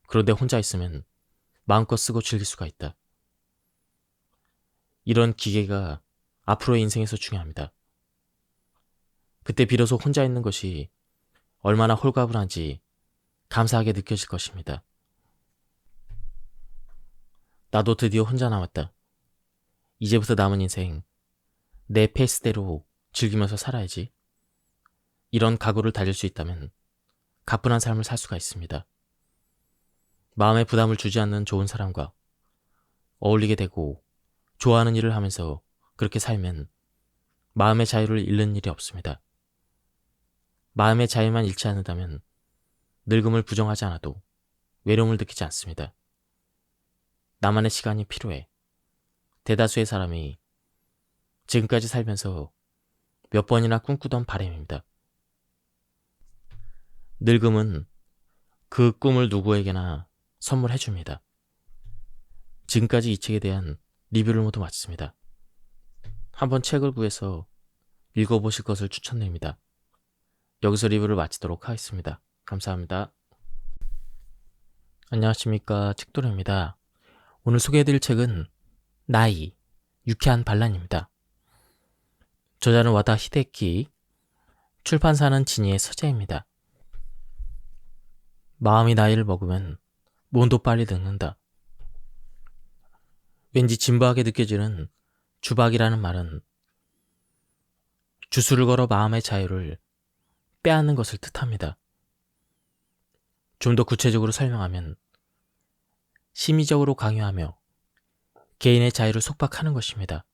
그런데 혼자 있으면 마음껏 쓰고 즐길 수가 있다. 이런 기계가 앞으로의 인생에서 중요합니다. 그때 비로소 혼자 있는 것이 얼마나 홀가분한지 감사하게 느껴질 것입니다. 나도 드디어 혼자 남았다. 이제부터 남은 인생 내 페이스대로 즐기면서 살아야지. 이런 각오를 다질 수 있다면 가뿐한 삶을 살 수가 있습니다. 마음에 부담을 주지 않는 좋은 사람과 어울리게 되고 좋아하는 일을 하면서 그렇게 살면 마음의 자유를 잃는 일이 없습니다. 마음의 자유만 잃지 않는다면 늙음을 부정하지 않아도 외로움을 느끼지 않습니다. 나만의 시간이 필요해. 대다수의 사람이 지금까지 살면서 몇 번이나 꿈꾸던 바람입니다. 늙음은 그 꿈을 누구에게나 선물해줍니다. 지금까지 이 책에 대한 리뷰를 모두 마쳤습니다. 한번 책을 구해서 읽어보실 것을 추천드립니다. 여기서 리뷰를 마치도록 하겠습니다. 감사합니다. 안녕하십니까, 책도래입니다. 오늘 소개해드릴 책은 나이, 유쾌한 반란입니다. 저자는 와다 히데키, 출판사는 지니의 서재입니다. 마음이 나이를 먹으면 몸도 빨리 늙는다. 왠지 진부하게 느껴지는 주박이라는 말은 주술을 걸어 마음의 자유를 빼앗는 것을 뜻합니다. 좀 더 구체적으로 설명하면 심의적으로 강요하며 개인의 자유를 속박하는 것입니다.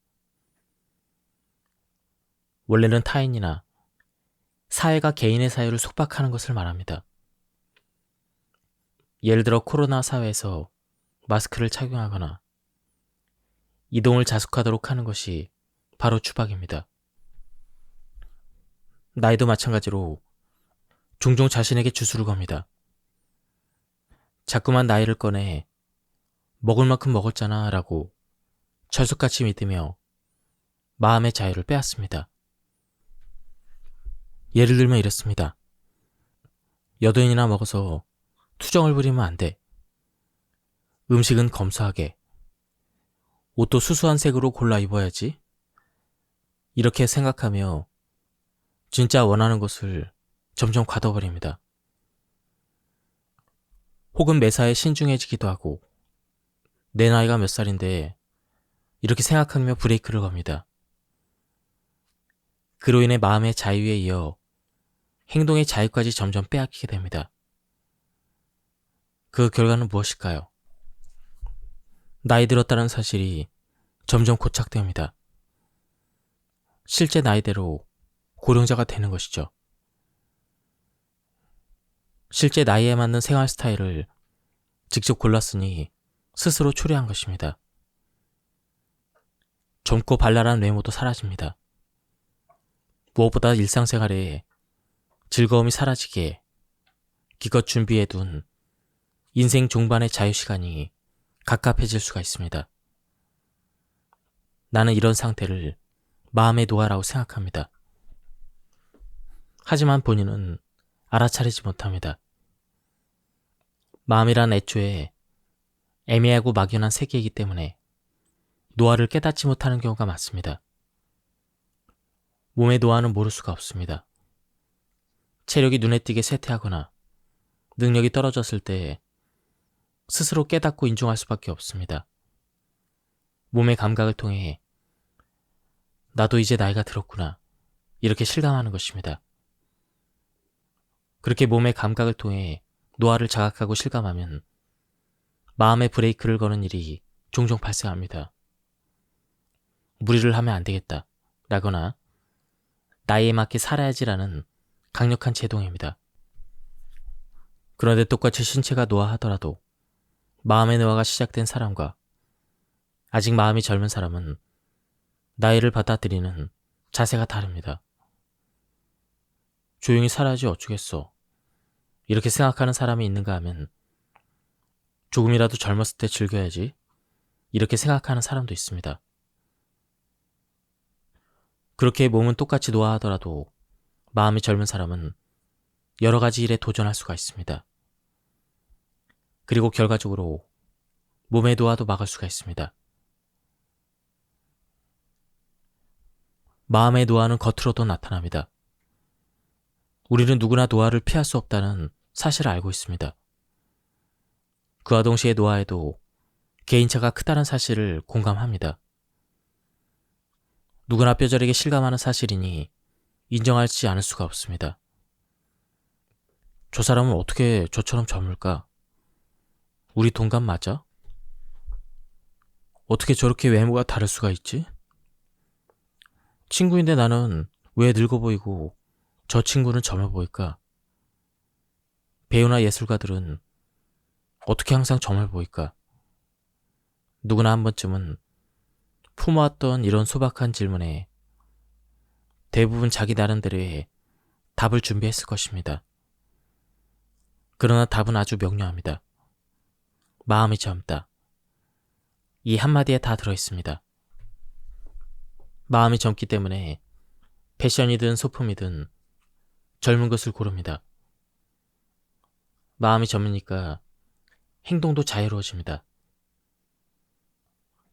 원래는 타인이나 사회가 개인의 자유를 속박하는 것을 말합니다. 예를 들어 코로나 사회에서 마스크를 착용하거나 이동을 자숙하도록 하는 것이 바로 주박입니다. 나이도 마찬가지로 종종 자신에게 주술을 겁니다. 자꾸만 나이를 꺼내 먹을 만큼 먹었잖아 라고 철석같이 믿으며 마음의 자유를 빼앗습니다. 예를 들면 이렇습니다. 8인이나 먹어서 투정을 부리면 안 돼. 음식은 검소하게. 옷도 수수한 색으로 골라 입어야지. 이렇게 생각하며 진짜 원하는 것을 점점 가둬버립니다. 혹은 매사에 신중해지기도 하고 내 나이가 몇 살인데 이렇게 생각하며 브레이크를 겁니다. 그로 인해 마음의 자유에 이어 행동의 자유까지 점점 빼앗기게 됩니다. 그 결과는 무엇일까요? 나이 들었다는 사실이 점점 고착됩니다. 실제 나이대로 고령자가 되는 것이죠. 실제 나이에 맞는 생활 스타일을 직접 골랐으니 스스로 초래한 것입니다. 젊고 발랄한 외모도 사라집니다. 무엇보다 일상생활에 즐거움이 사라지게 기껏 준비해둔 인생 종반의 자유시간이 갑갑해질 수가 있습니다. 나는 이런 상태를 마음의 노화라고 생각합니다. 하지만 본인은 알아차리지 못합니다. 마음이란 애초에 애매하고 막연한 세계이기 때문에 노화를 깨닫지 못하는 경우가 많습니다. 몸의 노화는 모를 수가 없습니다. 체력이 눈에 띄게 쇠퇴하거나 능력이 떨어졌을 때 스스로 깨닫고 인정할 수밖에 없습니다. 몸의 감각을 통해 나도 이제 나이가 들었구나 이렇게 실감하는 것입니다. 그렇게 몸의 감각을 통해 노화를 자각하고 실감하면 마음의 브레이크를 거는 일이 종종 발생합니다. 무리를 하면 안 되겠다 라거나 나이에 맞게 살아야지라는 강력한 제동입니다. 그런데 똑같이 신체가 노화하더라도 마음의 노화가 시작된 사람과 아직 마음이 젊은 사람은 나이를 받아들이는 자세가 다릅니다. 조용히 살아야지 어쩌겠어 이렇게 생각하는 사람이 있는가 하면 조금이라도 젊었을 때 즐겨야지 이렇게 생각하는 사람도 있습니다. 그렇게 몸은 똑같이 노화하더라도 마음이 젊은 사람은 여러 가지 일에 도전할 수가 있습니다. 그리고 결과적으로 몸의 노화도 막을 수가 있습니다. 마음의 노화는 겉으로도 나타납니다. 우리는 누구나 노화를 피할 수 없다는 사실을 알고 있습니다. 그와 동시에 노화에도 개인차가 크다는 사실을 공감합니다. 누구나 뼈저리게 실감하는 사실이니 인정하지 않을 수가 없습니다. 저 사람은 어떻게 저처럼 젊을까? 우리 동갑 맞아? 어떻게 저렇게 외모가 다를 수가 있지? 친구인데 나는 왜 늙어 보이고 저 친구는 젊어 보일까? 배우나 예술가들은 어떻게 항상 젊어 보일까? 누구나 한 번쯤은 품어왔던 이런 소박한 질문에 대부분 자기 나름대로의 답을 준비했을 것입니다. 그러나 답은 아주 명료합니다. 마음이 젊다. 이 한마디에 다 들어있습니다. 마음이 젊기 때문에 패션이든 소품이든 젊은 것을 고릅니다. 마음이 젊으니까 행동도 자유로워집니다.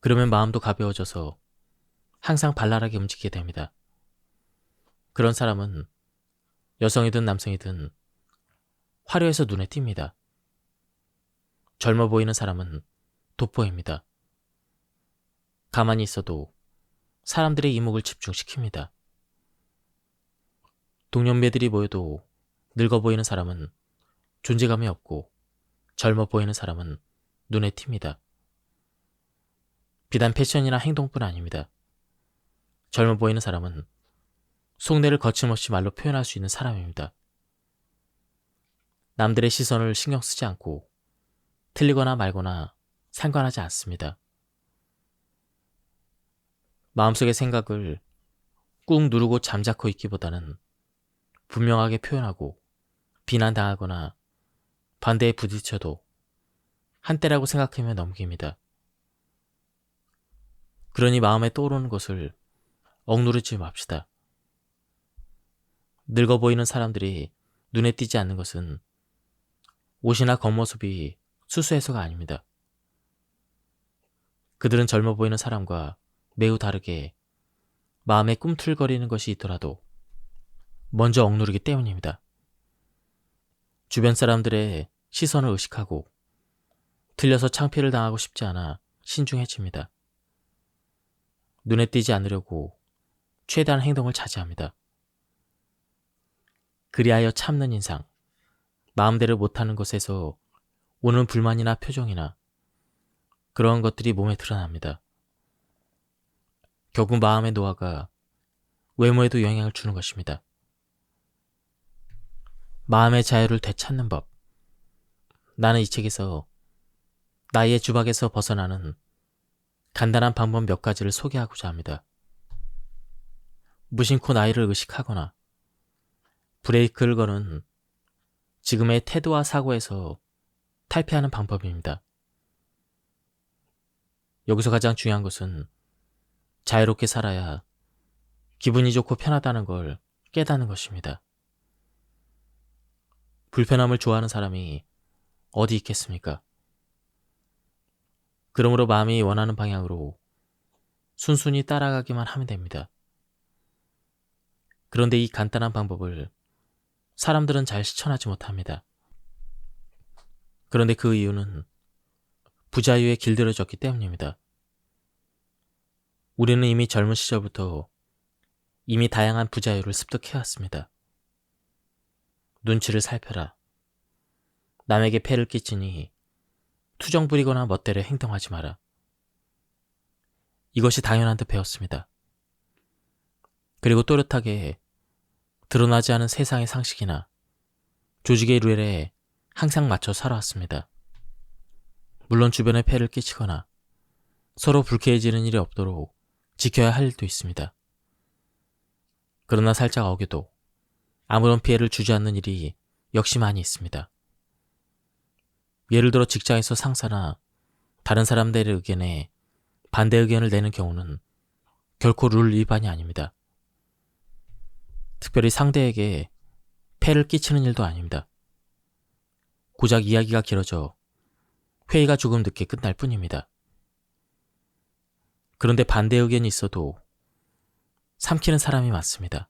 그러면 마음도 가벼워져서 항상 발랄하게 움직이게 됩니다. 그런 사람은 여성이든 남성이든 화려해서 눈에 띕니다. 젊어 보이는 사람은 돋보입니다. 가만히 있어도 사람들의 이목을 집중시킵니다. 동년배들이 모여도 늙어 보이는 사람은 존재감이 없고 젊어 보이는 사람은 눈에 띕니다. 비단 패션이나 행동뿐 아닙니다. 젊어 보이는 사람은 속내를 거침없이 말로 표현할 수 있는 사람입니다. 남들의 시선을 신경 쓰지 않고 틀리거나 말거나 상관하지 않습니다. 마음속의 생각을 꾹 누르고 잠자코 있기보다는 분명하게 표현하고 비난당하거나 반대에 부딪혀도 한때라고 생각하며 넘깁니다. 그러니 마음에 떠오르는 것을 억누르지 맙시다. 늙어 보이는 사람들이 눈에 띄지 않는 것은 옷이나 겉모습이 수수해서가 아닙니다. 그들은 젊어 보이는 사람과 매우 다르게 마음에 꿈틀거리는 것이 있더라도 먼저 억누르기 때문입니다. 주변 사람들의 시선을 의식하고 틀려서 창피를 당하고 싶지 않아 신중해집니다. 눈에 띄지 않으려고 최대한 행동을 자제합니다. 그리하여 참는 인상, 마음대로 못하는 것에서 오는 불만이나 표정이나 그러한 것들이 몸에 드러납니다. 결국 마음의 노화가 외모에도 영향을 주는 것입니다. 마음의 자유를 되찾는 법. 나는 이 책에서 나이의 주박에서 벗어나는 간단한 방법 몇 가지를 소개하고자 합니다. 무심코 나이를 의식하거나 브레이크를 거는 지금의 태도와 사고에서 탈피하는 방법입니다. 여기서 가장 중요한 것은 자유롭게 살아야 기분이 좋고 편하다는 걸 깨닫는 것입니다. 불편함을 좋아하는 사람이 어디 있겠습니까? 그러므로 마음이 원하는 방향으로 순순히 따라가기만 하면 됩니다. 그런데 이 간단한 방법을 사람들은 잘 실천하지 못합니다. 그런데 그 이유는 부자유에 길들여졌기 때문입니다. 우리는 이미 젊은 시절부터 이미 다양한 부자유를 습득해왔습니다. 눈치를 살펴라. 남에게 폐를 끼치니 투정 부리거나 멋대로 행동하지 마라. 이것이 당연한 듯 배웠습니다. 그리고 또렷하게 드러나지 않은 세상의 상식이나 조직의 룰에 항상 맞춰 살아왔습니다. 물론 주변에 폐를 끼치거나 서로 불쾌해지는 일이 없도록 지켜야 할 일도 있습니다. 그러나 살짝 어겨도 아무런 피해를 주지 않는 일이 역시 많이 있습니다. 예를 들어 직장에서 상사나 다른 사람들의 의견에 반대 의견을 내는 경우는 결코 룰 위반이 아닙니다. 특별히 상대에게 폐를 끼치는 일도 아닙니다. 고작 이야기가 길어져 회의가 조금 늦게 끝날 뿐입니다. 그런데 반대 의견이 있어도 삼키는 사람이 많습니다.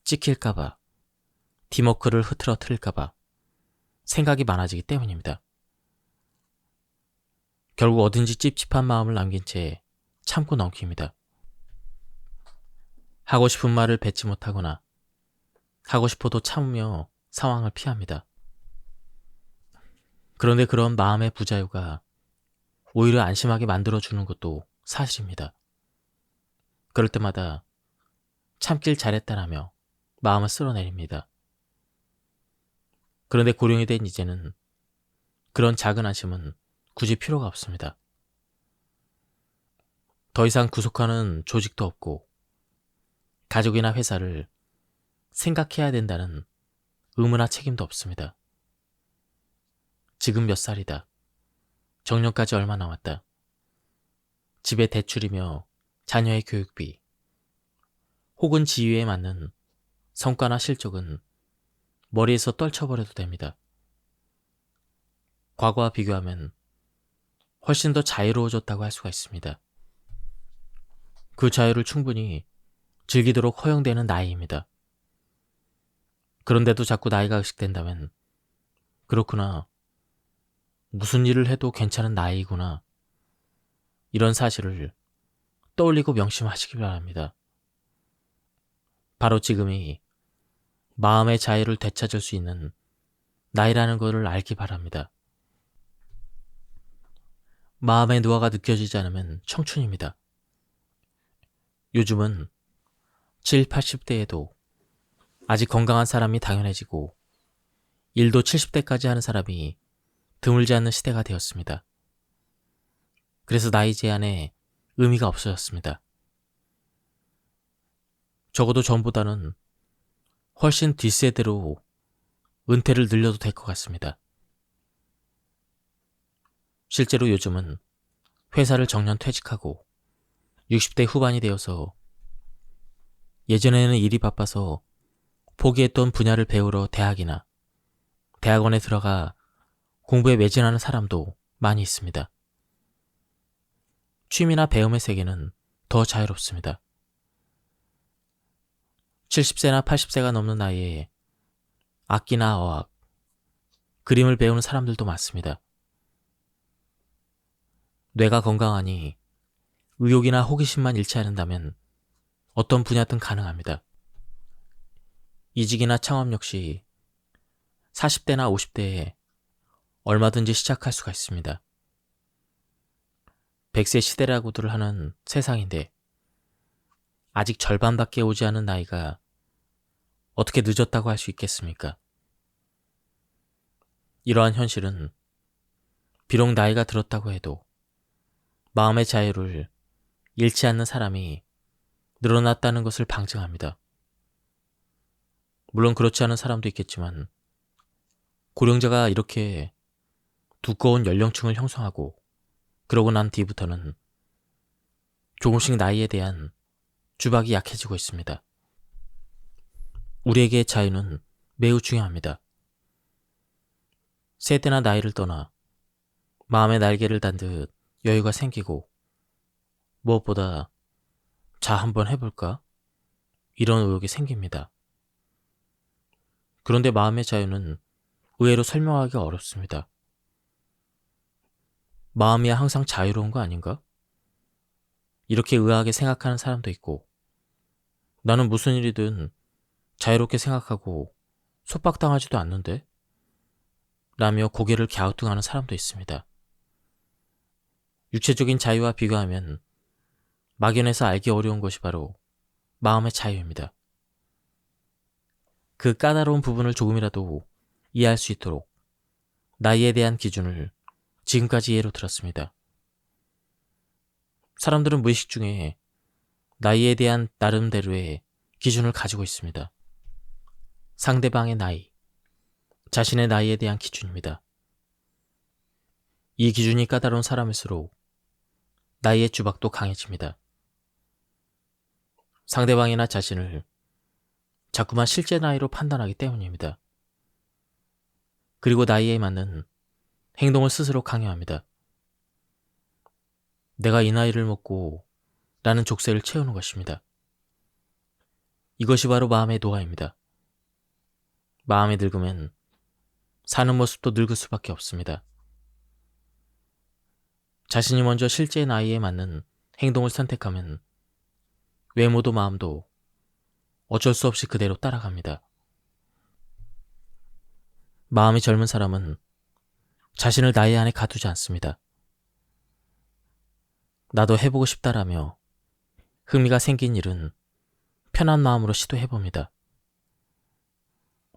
찍힐까봐, 팀워크를 흐트러뜨릴까봐 생각이 많아지기 때문입니다. 결국 어딘지 찝찝한 마음을 남긴 채 참고 넘깁니다. 하고 싶은 말을 뱉지 못하거나 하고 싶어도 참으며 상황을 피합니다. 그런데 그런 마음의 부자유가 오히려 안심하게 만들어주는 것도 사실입니다. 그럴 때마다 참길 잘했다라며 마음을 쓸어내립니다. 그런데 고령이 된 이제는 그런 작은 안심은 굳이 필요가 없습니다. 더 이상 구속하는 조직도 없고 가족이나 회사를 생각해야 된다는 의무나 책임도 없습니다. 지금 몇 살이다. 정년까지 얼마 남았다. 집의 대출이며 자녀의 교육비, 혹은 지위에 맞는 성과나 실적은 머리에서 떨쳐버려도 됩니다. 과거와 비교하면 훨씬 더 자유로워졌다고 할 수가 있습니다. 그 자유를 충분히 즐기도록 허용되는 나이입니다. 그런데도 자꾸 나이가 의식된다면 그렇구나. 무슨 일을 해도 괜찮은 나이구나. 이런 사실을 떠올리고 명심하시기 바랍니다. 바로 지금이 마음의 자유를 되찾을 수 있는 나이라는 것을 알기 바랍니다. 마음의 노화가 느껴지지 않으면 청춘입니다. 요즘은 7, 80대에도 아직 건강한 사람이 당연해지고 일도 70대까지 하는 사람이 드물지 않는 시대가 되었습니다. 그래서 나이 제한에 의미가 없어졌습니다. 적어도 전보다는 훨씬 뒷세대로 은퇴를 늘려도 될 것 같습니다. 실제로 요즘은 회사를 정년 퇴직하고 60대 후반이 되어서 예전에는 일이 바빠서 포기했던 분야를 배우러 대학이나 대학원에 들어가 공부에 매진하는 사람도 많이 있습니다. 취미나 배움의 세계는 더 자유롭습니다. 70세나 80세가 넘는 나이에 악기나 어학, 그림을 배우는 사람들도 많습니다. 뇌가 건강하니 의욕이나 호기심만 잃지 않는다면 어떤 분야든 가능합니다. 이직이나 창업 역시 40대나 50대에 얼마든지 시작할 수가 있습니다. 100세 시대라고들 하는 세상인데 아직 절반밖에 오지 않은 나이가 어떻게 늦었다고 할 수 있겠습니까? 이러한 현실은 비록 나이가 들었다고 해도 마음의 자유를 잃지 않는 사람이 늘어났다는 것을 방증합니다. 물론 그렇지 않은 사람도 있겠지만 고령자가 이렇게 두꺼운 연령층을 형성하고 그러고 난 뒤부터는 조금씩 나이에 대한 주박이 약해지고 있습니다. 우리에게의 자유는 매우 중요합니다. 세대나 나이를 떠나 마음의 날개를 단 듯 여유가 생기고 무엇보다 자 한번 해볼까? 이런 의혹이 생깁니다. 그런데 마음의 자유는 의외로 설명하기가 어렵습니다. 마음이야 항상 자유로운 거 아닌가? 이렇게 의아하게 생각하는 사람도 있고, 나는 무슨 일이든 자유롭게 생각하고 속박당하지도 않는데? 라며 고개를 갸우뚱하는 사람도 있습니다. 육체적인 자유와 비교하면 막연해서 알기 어려운 것이 바로 마음의 자유입니다. 그 까다로운 부분을 조금이라도 이해할 수 있도록 나이에 대한 기준을 지금까지 예로 들었습니다. 사람들은 무의식 중에 나이에 대한 나름대로의 기준을 가지고 있습니다. 상대방의 나이, 자신의 나이에 대한 기준입니다. 이 기준이 까다로운 사람일수록 나이의 주박도 강해집니다. 상대방이나 자신을 자꾸만 실제 나이로 판단하기 때문입니다. 그리고 나이에 맞는 행동을 스스로 강요합니다. 내가 이 나이를 먹고 라는 족쇄를 채우는 것입니다. 이것이 바로 마음의 노화입니다. 마음이 늙으면 사는 모습도 늙을 수밖에 없습니다. 자신이 먼저 실제 나이에 맞는 행동을 선택하면 외모도 마음도 어쩔 수 없이 그대로 따라갑니다. 마음이 젊은 사람은 자신을 나이 안에 가두지 않습니다. 나도 해보고 싶다라며 흥미가 생긴 일은 편한 마음으로 시도해봅니다.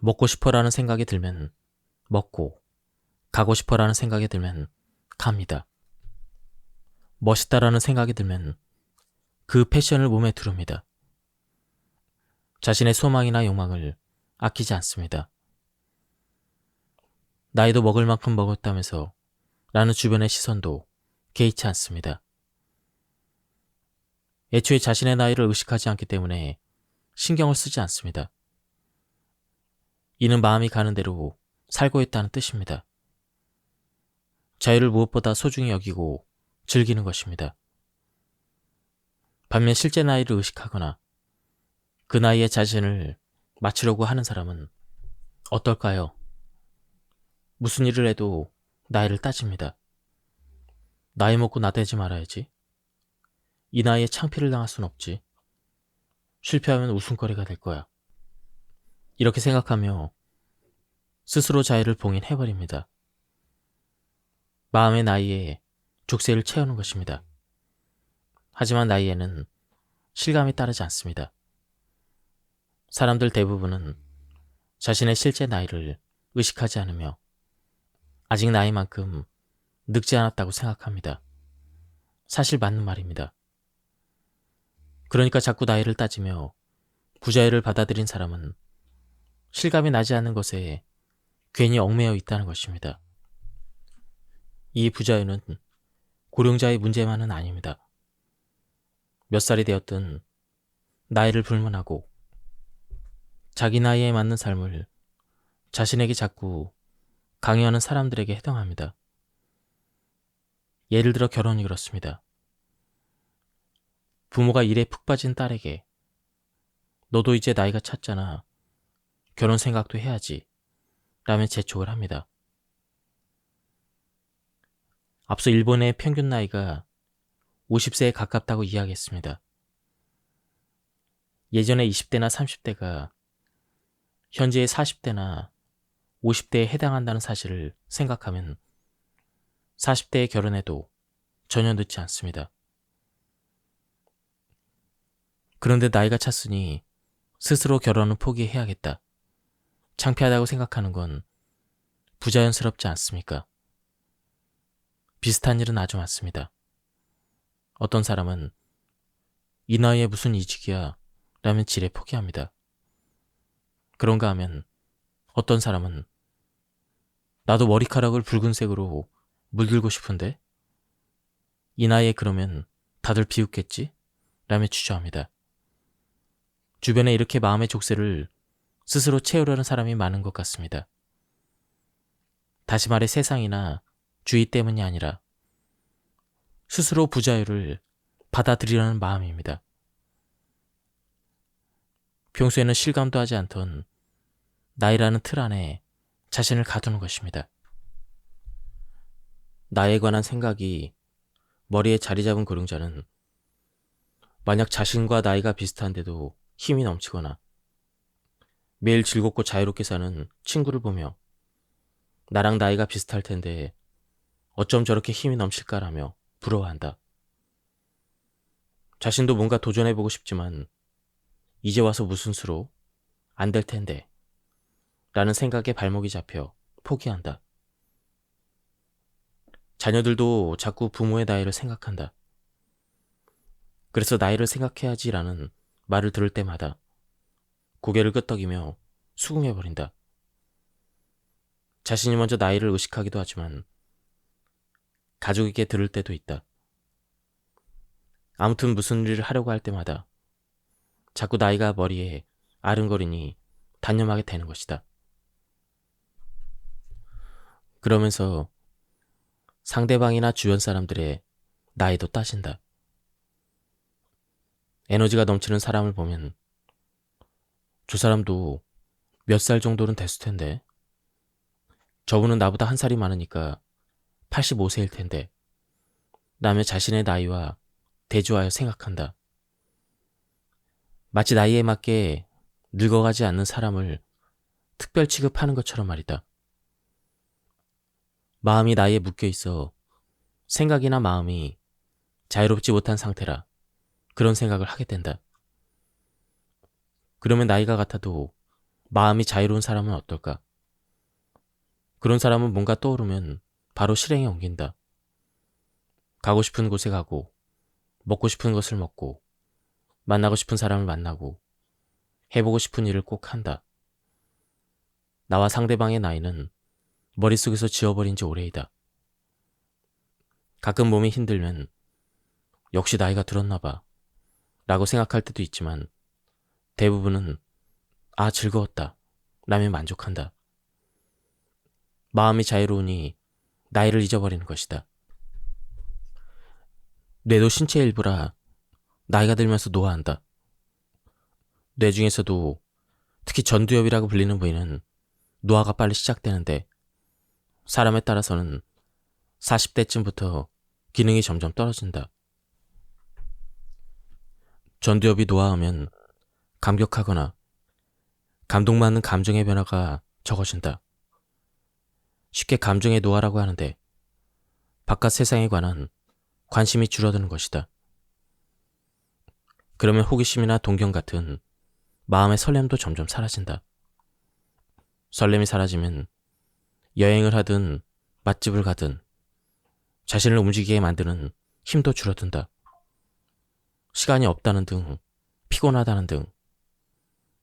먹고 싶어라는 생각이 들면 먹고, 가고 싶어라는 생각이 들면 갑니다. 멋있다라는 생각이 들면 그 패션을 몸에 두릅니다. 자신의 소망이나 욕망을 아끼지 않습니다. 나이도 먹을 만큼 먹었다면서 라는 주변의 시선도 개의치 않습니다. 애초에 자신의 나이를 의식하지 않기 때문에 신경을 쓰지 않습니다. 이는 마음이 가는 대로 살고 있다는 뜻입니다. 자유를 무엇보다 소중히 여기고 즐기는 것입니다. 반면 실제 나이를 의식하거나 그 나이에 자신을 맞추려고 하는 사람은 어떨까요? 무슨 일을 해도 나이를 따집니다. 나이 먹고 나대지 말아야지. 이 나이에 창피를 당할 순 없지. 실패하면 웃음거리가 될 거야. 이렇게 생각하며 스스로 자유를 봉인해버립니다. 마음의 나이에 족쇄를 채우는 것입니다. 하지만 나이에는 실감이 따르지 않습니다. 사람들 대부분은 자신의 실제 나이를 의식하지 않으며 아직 나이만큼 늙지 않았다고 생각합니다. 사실 맞는 말입니다. 그러니까 자꾸 나이를 따지며 부자유를 받아들인 사람은 실감이 나지 않는 것에 괜히 얽매여 있다는 것입니다. 이 부자유는 고령자의 문제만은 아닙니다. 몇 살이 되었든 나이를 불문하고 자기 나이에 맞는 삶을 자신에게 자꾸 강요하는 사람들에게 해당합니다. 예를 들어 결혼이 그렇습니다. 부모가 일에 푹 빠진 딸에게 너도 이제 나이가 찼잖아. 결혼 생각도 해야지. 라며 재촉을 합니다. 앞서 일본의 평균 나이가 50세에 가깝다고 이야기했습니다. 예전에 20대나 30대가 현재의 40대나 50대에 해당한다는 사실을 생각하면 40대에 결혼해도 전혀 늦지 않습니다. 그런데 나이가 찼으니 스스로 결혼을 포기해야겠다. 창피하다고 생각하는 건 부자연스럽지 않습니까? 비슷한 일은 아주 많습니다. 어떤 사람은 이 나이에 무슨 이직이야 라면 지레 포기합니다. 그런가 하면 어떤 사람은 나도 머리카락을 붉은색으로 물들고 싶은데 이 나이에 그러면 다들 비웃겠지? 라며 주저합니다. 주변에 이렇게 마음의 족쇄를 스스로 채우려는 사람이 많은 것 같습니다. 다시 말해 세상이나 주의 때문이 아니라 스스로 부자유를 받아들이려는 마음입니다. 평소에는 실감도 하지 않던 나이라는 틀 안에 자신을 가두는 것입니다. 나에 관한 생각이 머리에 자리 잡은 고령자는 만약 자신과 나이가 비슷한데도 힘이 넘치거나 매일 즐겁고 자유롭게 사는 친구를 보며 나랑 나이가 비슷할 텐데 어쩜 저렇게 힘이 넘칠까라며 부러워한다. 자신도 뭔가 도전해보고 싶지만 이제 와서 무슨 수로 안 될 텐데 라는 생각에 발목이 잡혀 포기한다. 자녀들도 자꾸 부모의 나이를 생각한다. 그래서 나이를 생각해야지라는 말을 들을 때마다 고개를 끄덕이며 수긍해버린다. 자신이 먼저 나이를 의식하기도 하지만 가족에게 들을 때도 있다. 아무튼 무슨 일을 하려고 할 때마다 자꾸 나이가 머리에 아른거리니 단념하게 되는 것이다. 그러면서 상대방이나 주변 사람들의 나이도 따진다. 에너지가 넘치는 사람을 보면 저 사람도 몇 살 정도는 됐을 텐데 저분은 나보다 한 살이 많으니까 85세일 텐데 라며 자신의 나이와 대조하여 생각한다. 마치 나이에 맞게 늙어가지 않는 사람을 특별 취급하는 것처럼 말이다. 마음이 나이에 묶여있어 생각이나 마음이 자유롭지 못한 상태라 그런 생각을 하게 된다. 그러면 나이가 같아도 마음이 자유로운 사람은 어떨까? 그런 사람은 뭔가 떠오르면 바로 실행에 옮긴다. 가고 싶은 곳에 가고, 먹고 싶은 것을 먹고, 만나고 싶은 사람을 만나고, 해보고 싶은 일을 꼭 한다. 나와 상대방의 나이는 머릿속에서 지워버린 지 오래이다. 가끔 몸이 힘들면 역시 나이가 들었나 봐 라고 생각할 때도 있지만 대부분은 즐거웠다 라며 만족한다. 마음이 자유로우니 나이를 잊어버리는 것이다. 뇌도 신체의 일부라 나이가 들면서 노화한다. 뇌 중에서도 특히 전두엽이라고 불리는 부위는 노화가 빨리 시작되는데 사람에 따라서는 40대쯤부터 기능이 점점 떨어진다. 전두엽이 노화하면 감격하거나 감동받는 감정의 변화가 적어진다. 쉽게 감정의 노화라고 하는데 바깥 세상에 관한 관심이 줄어드는 것이다. 그러면 호기심이나 동경 같은 마음의 설렘도 점점 사라진다. 설렘이 사라지면 여행을 하든 맛집을 가든 자신을 움직이게 만드는 힘도 줄어든다. 시간이 없다는 등 피곤하다는 등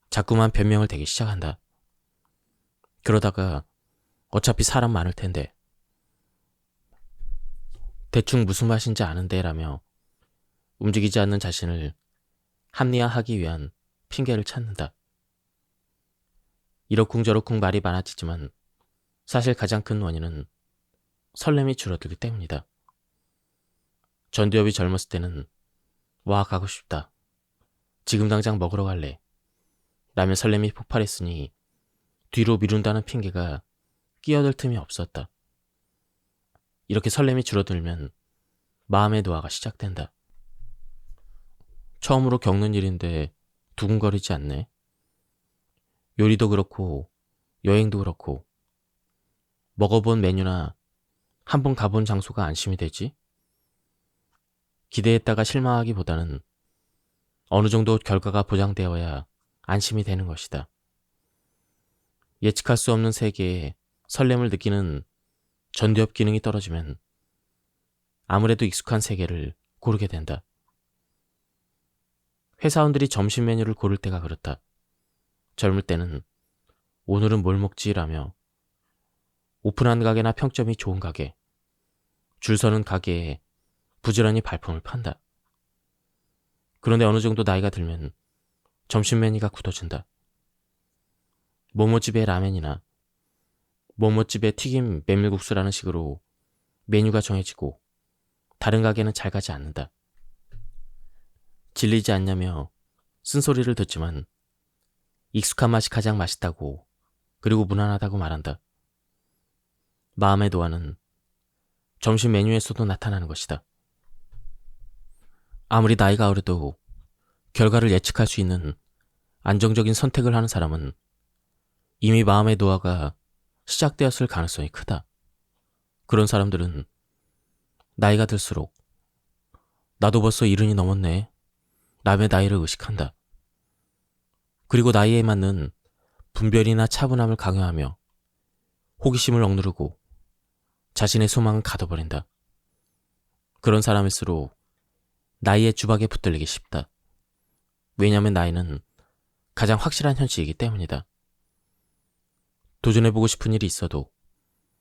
자꾸만 변명을 대기 시작한다. 그러다가 어차피 사람 많을 텐데 대충 무슨 맛인지 아는데 라며 움직이지 않는 자신을 합리화하기 위한 핑계를 찾는다. 이러쿵저러쿵 말이 많아지지만 사실 가장 큰 원인은 설렘이 줄어들기 때문이다. 전두엽이 젊었을 때는 와 가고 싶다. 지금 당장 먹으러 갈래. 라며 설렘이 폭발했으니 뒤로 미룬다는 핑계가 끼어들 틈이 없었다. 이렇게 설렘이 줄어들면 마음의 노화가 시작된다. 처음으로 겪는 일인데 두근거리지 않네. 요리도 그렇고 여행도 그렇고 먹어본 메뉴나 한번 가본 장소가 안심이 되지? 기대했다가 실망하기보다는 어느 정도 결과가 보장되어야 안심이 되는 것이다. 예측할 수 없는 세계에 설렘을 느끼는 전두엽 기능이 떨어지면 아무래도 익숙한 세계를 고르게 된다. 회사원들이 점심 메뉴를 고를 때가 그렇다. 젊을 때는 오늘은 뭘 먹지라며 오픈한 가게나 평점이 좋은 가게, 줄 서는 가게에 부지런히 발품을 판다. 그런데 어느 정도 나이가 들면 점심 메뉴가 굳어진다. 모모집의 라면이나 모모집의 튀김 메밀국수라는 식으로 메뉴가 정해지고 다른 가게는 잘 가지 않는다. 질리지 않냐며 쓴소리를 듣지만 익숙한 맛이 가장 맛있다고, 그리고 무난하다고 말한다. 마음의 노화는 점심 메뉴에서도 나타나는 것이다. 아무리 나이가 어려도 결과를 예측할 수 있는 안정적인 선택을 하는 사람은 이미 마음의 노화가 시작되었을 가능성이 크다. 그런 사람들은 나이가 들수록 나도 벌써 70이 넘었네, 남의 나이를 의식한다. 그리고 나이에 맞는 분별이나 차분함을 강요하며 호기심을 억누르고 자신의 소망을 가둬버린다. 그런 사람일수록 나이의 주박에 붙들리기 쉽다. 왜냐하면 나이는 가장 확실한 현실이기 때문이다. 도전해보고 싶은 일이 있어도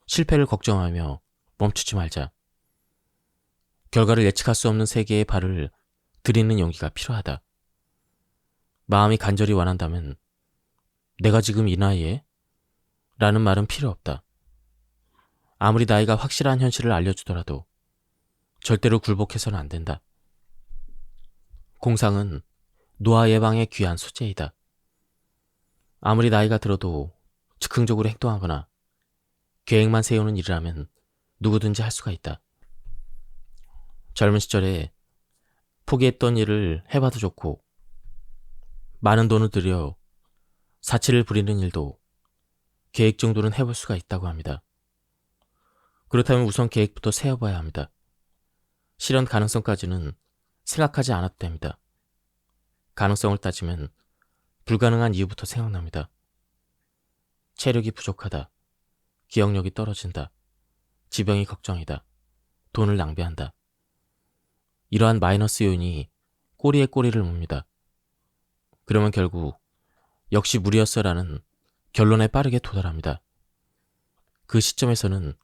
실패를 걱정하며 멈추지 말자. 결과를 예측할 수 없는 세계에 발을 들이는 용기가 필요하다. 마음이 간절히 원한다면 내가 지금 이 나이에? 라는 말은 필요 없다. 아무리 나이가 확실한 현실을 알려주더라도 절대로 굴복해서는 안 된다. 공상은 노화 예방의 귀한 소재이다. 아무리 나이가 들어도 즉흥적으로 행동하거나 계획만 세우는 일이라면 누구든지 할 수가 있다. 젊은 시절에 포기했던 일을 해봐도 좋고, 많은 돈을 들여 사치를 부리는 일도 계획 정도는 해볼 수가 있다고 합니다. 그렇다면 우선 계획부터 세워봐야 합니다. 실현 가능성까지는 생각하지 않아도 됩니다. 가능성을 따지면 불가능한 이유부터 생각납니다. 체력이 부족하다, 기억력이 떨어진다, 지병이 걱정이다, 돈을 낭비한다. 이러한 마이너스 요인이 꼬리에 꼬리를 뭅니다. 그러면 결국 역시 무리였어라는 결론에 빠르게 도달합니다. 그 시점에서는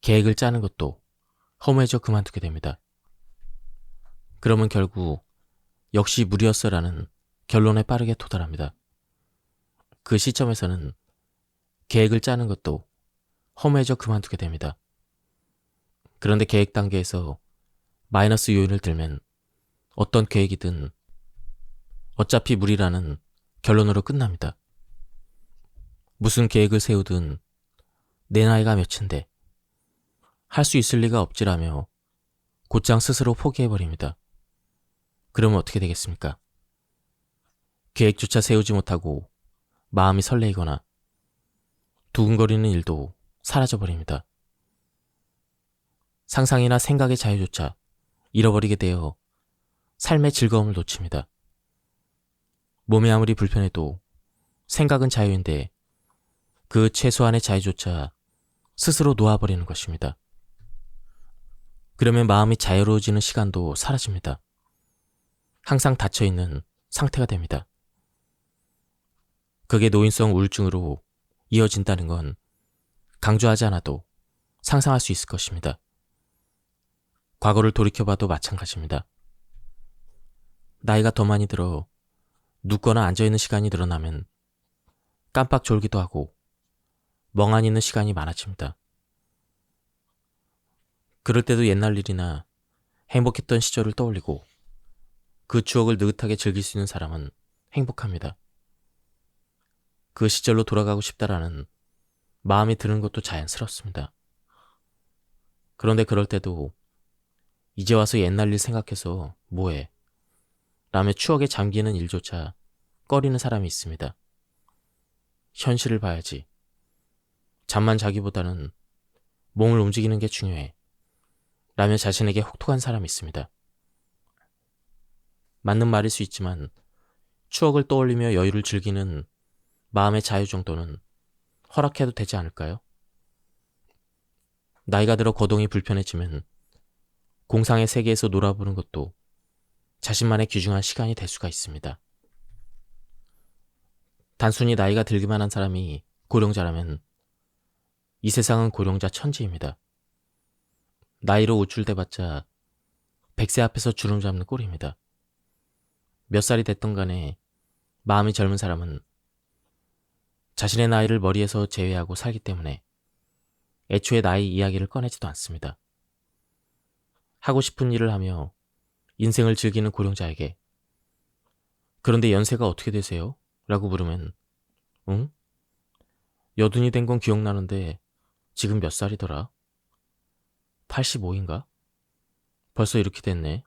계획을 짜는 것도 허무해져 그만두게 됩니다. 그러면 결국 역시 무리였어라는 결론에 빠르게 도달합니다. 그 시점에서는 계획을 짜는 것도 허무해져 그만두게 됩니다. 그런데 계획 단계에서 마이너스 요인을 들면 어떤 계획이든 어차피 무리라는 결론으로 끝납니다. 무슨 계획을 세우든 내 나이가 몇인데 할 수 있을 리가 없지라며 곧장 스스로 포기해버립니다. 그러면 어떻게 되겠습니까? 계획조차 세우지 못하고 마음이 설레이거나 두근거리는 일도 사라져버립니다. 상상이나 생각의 자유조차 잃어버리게 되어 삶의 즐거움을 놓칩니다. 몸이 아무리 불편해도 생각은 자유인데 그 최소한의 자유조차 스스로 놓아버리는 것입니다. 그러면 마음이 자유로워지는 시간도 사라집니다. 항상 닫혀있는 상태가 됩니다. 그게 노인성 우울증으로 이어진다는 건 강조하지 않아도 상상할 수 있을 것입니다. 과거를 돌이켜봐도 마찬가지입니다. 나이가 더 많이 들어 눕거나 앉아있는 시간이 늘어나면 깜빡 졸기도 하고 멍하니 있는 시간이 많아집니다. 그럴 때도 옛날 일이나 행복했던 시절을 떠올리고 그 추억을 느긋하게 즐길 수 있는 사람은 행복합니다. 그 시절로 돌아가고 싶다라는 마음이 드는 것도 자연스럽습니다. 그런데 그럴 때도 이제 와서 옛날 일 생각해서 뭐해? 라며 추억에 잠기는 일조차 꺼리는 사람이 있습니다. 현실을 봐야지. 잠만 자기보다는 몸을 움직이는 게 중요해. 라며 자신에게 혹독한 사람이 있습니다. 맞는 말일 수 있지만 추억을 떠올리며 여유를 즐기는 마음의 자유 정도는 허락해도 되지 않을까요? 나이가 들어 거동이 불편해지면 공상의 세계에서 놀아보는 것도 자신만의 귀중한 시간이 될 수가 있습니다. 단순히 나이가 들기만 한 사람이 고령자라면 이 세상은 고령자 천지입니다. 나이로 우쭐대봤자 100세 앞에서 주름 잡는 꼴입니다. 몇 살이 됐던 간에 마음이 젊은 사람은 자신의 나이를 머리에서 제외하고 살기 때문에 애초에 나이 이야기를 꺼내지도 않습니다. 하고 싶은 일을 하며 인생을 즐기는 고령자에게 그런데 연세가 어떻게 되세요? 라고 물으면 응? 여든이 된 건 기억나는데 지금 몇 살이더라? 85인가? 벌써 이렇게 됐네.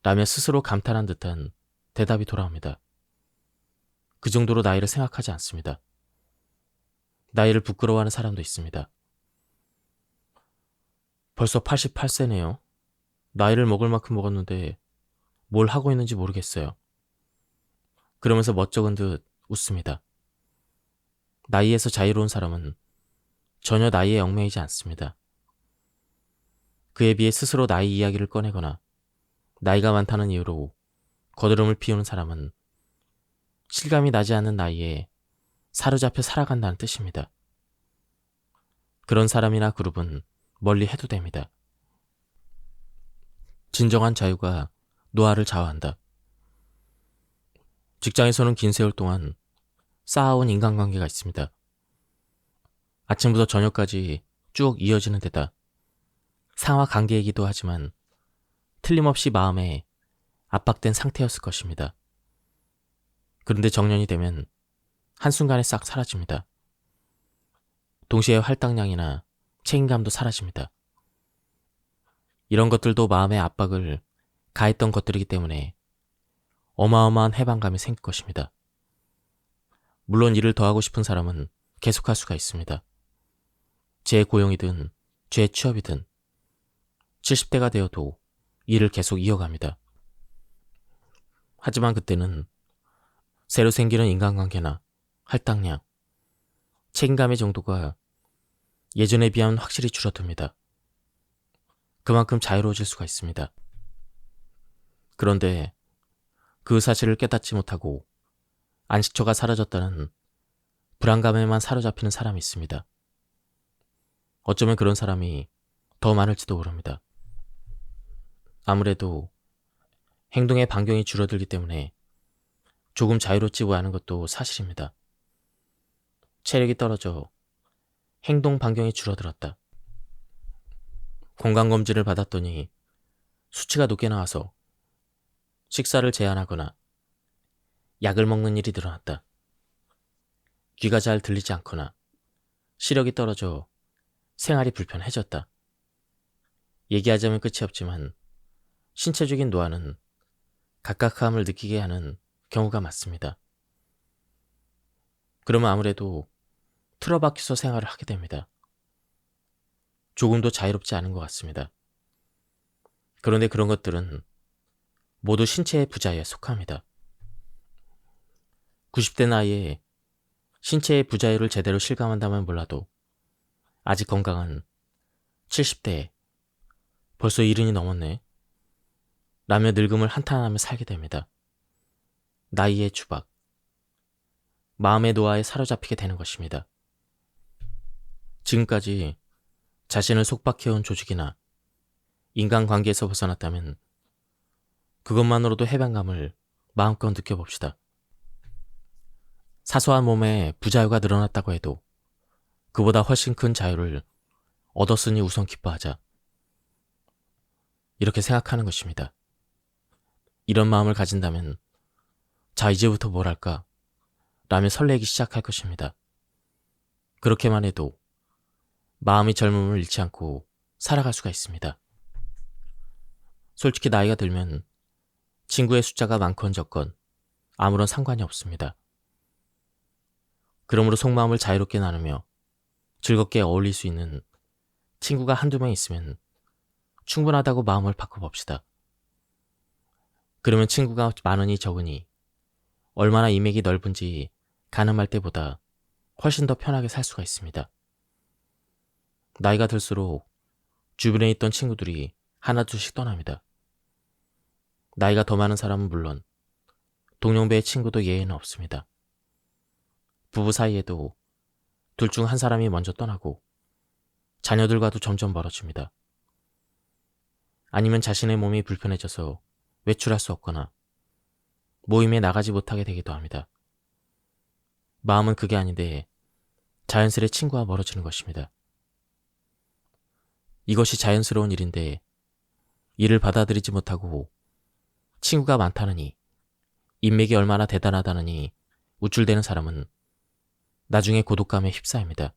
라며 스스로 감탄한 듯한 대답이 돌아옵니다. 그 정도로 나이를 생각하지 않습니다. 나이를 부끄러워하는 사람도 있습니다. 벌써 88세네요. 나이를 먹을 만큼 먹었는데 뭘 하고 있는지 모르겠어요. 그러면서 멋쩍은 듯 웃습니다. 나이에서 자유로운 사람은 전혀 나이에 얽매이지 않습니다. 그에 비해 스스로 나이 이야기를 꺼내거나 나이가 많다는 이유로 거드름을 피우는 사람은 실감이 나지 않는 나이에 사로잡혀 살아간다는 뜻입니다. 그런 사람이나 그룹은 멀리 해도 됩니다. 진정한 자유가 노화를 좌우한다. 직장에서는 긴 세월 동안 쌓아온 인간관계가 있습니다. 아침부터 저녁까지 쭉 이어지는 데다 상하 관계이기도 하지만 틀림없이 마음에 압박된 상태였을 것입니다. 그런데 정년이 되면 한순간에 싹 사라집니다. 동시에 할당량이나 책임감도 사라집니다. 이런 것들도 마음의 압박을 가했던 것들이기 때문에 어마어마한 해방감이 생길 것입니다. 물론 일을 더 하고 싶은 사람은 계속할 수가 있습니다. 재고용이든 재취업이든 70대가 되어도 일을 계속 이어갑니다. 하지만 그때는 새로 생기는 인간관계나 할당량, 책임감의 정도가 예전에 비하면 확실히 줄어듭니다. 그만큼 자유로워질 수가 있습니다. 그런데 그 사실을 깨닫지 못하고 안식처가 사라졌다는 불안감에만 사로잡히는 사람이 있습니다. 어쩌면 그런 사람이 더 많을지도 모릅니다. 아무래도 행동의 반경이 줄어들기 때문에 조금 자유롭지 않은 것도 사실입니다. 체력이 떨어져 행동 반경이 줄어들었다. 건강검진을 받았더니 수치가 높게 나와서 식사를 제한하거나 약을 먹는 일이 늘어났다. 귀가 잘 들리지 않거나 시력이 떨어져 생활이 불편해졌다. 얘기하자면 끝이 없지만 신체적인 노화는 각각함을 느끼게 하는 경우가 많습니다. 그러면 아무래도 틀어박혀서 생활을 하게 됩니다. 조금도 자유롭지 않은 것 같습니다. 그런데 그런 것들은 모두 신체의 부자에 속합니다. 90대 나이에 신체의 부자유를 제대로 실감한다면 몰라도 아직 건강한 70대에 벌써 70이 넘었네 라며 늙음을 한탄하며 살게 됩니다. 나이의 추박, 마음의 노화에 사로잡히게 되는 것입니다. 지금까지 자신을 속박해온 조직이나 인간관계에서 벗어났다면 그것만으로도 해방감을 마음껏 느껴봅시다. 사소한 몸에 부자유가 늘어났다고 해도 그보다 훨씬 큰 자유를 얻었으니 우선 기뻐하자. 이렇게 생각하는 것입니다. 이런 마음을 가진다면 자 이제부터 뭘 할까? 라며 설레기 시작할 것입니다. 그렇게만 해도 마음이 젊음을 잃지 않고 살아갈 수가 있습니다. 솔직히 나이가 들면 친구의 숫자가 많건 적건 아무런 상관이 없습니다. 그러므로 속마음을 자유롭게 나누며 즐겁게 어울릴 수 있는 친구가 한두 명 있으면 충분하다고 마음을 바꿔봅시다. 그러면 친구가 많으니 적으니 얼마나 인맥이 넓은지 가늠할 때보다 훨씬 더 편하게 살 수가 있습니다. 나이가 들수록 주변에 있던 친구들이 하나둘씩 떠납니다. 나이가 더 많은 사람은 물론 동년배의 친구도 예외는 없습니다. 부부 사이에도 둘 중 한 사람이 먼저 떠나고 자녀들과도 점점 멀어집니다. 아니면 자신의 몸이 불편해져서 외출할 수 없거나 모임에 나가지 못하게 되기도 합니다. 마음은 그게 아닌데 자연스레 친구와 멀어지는 것입니다. 이것이 자연스러운 일인데 이를 받아들이지 못하고 친구가 많다느니 인맥이 얼마나 대단하다느니 우쭐대는 사람은 나중에 고독감에 휩싸입니다.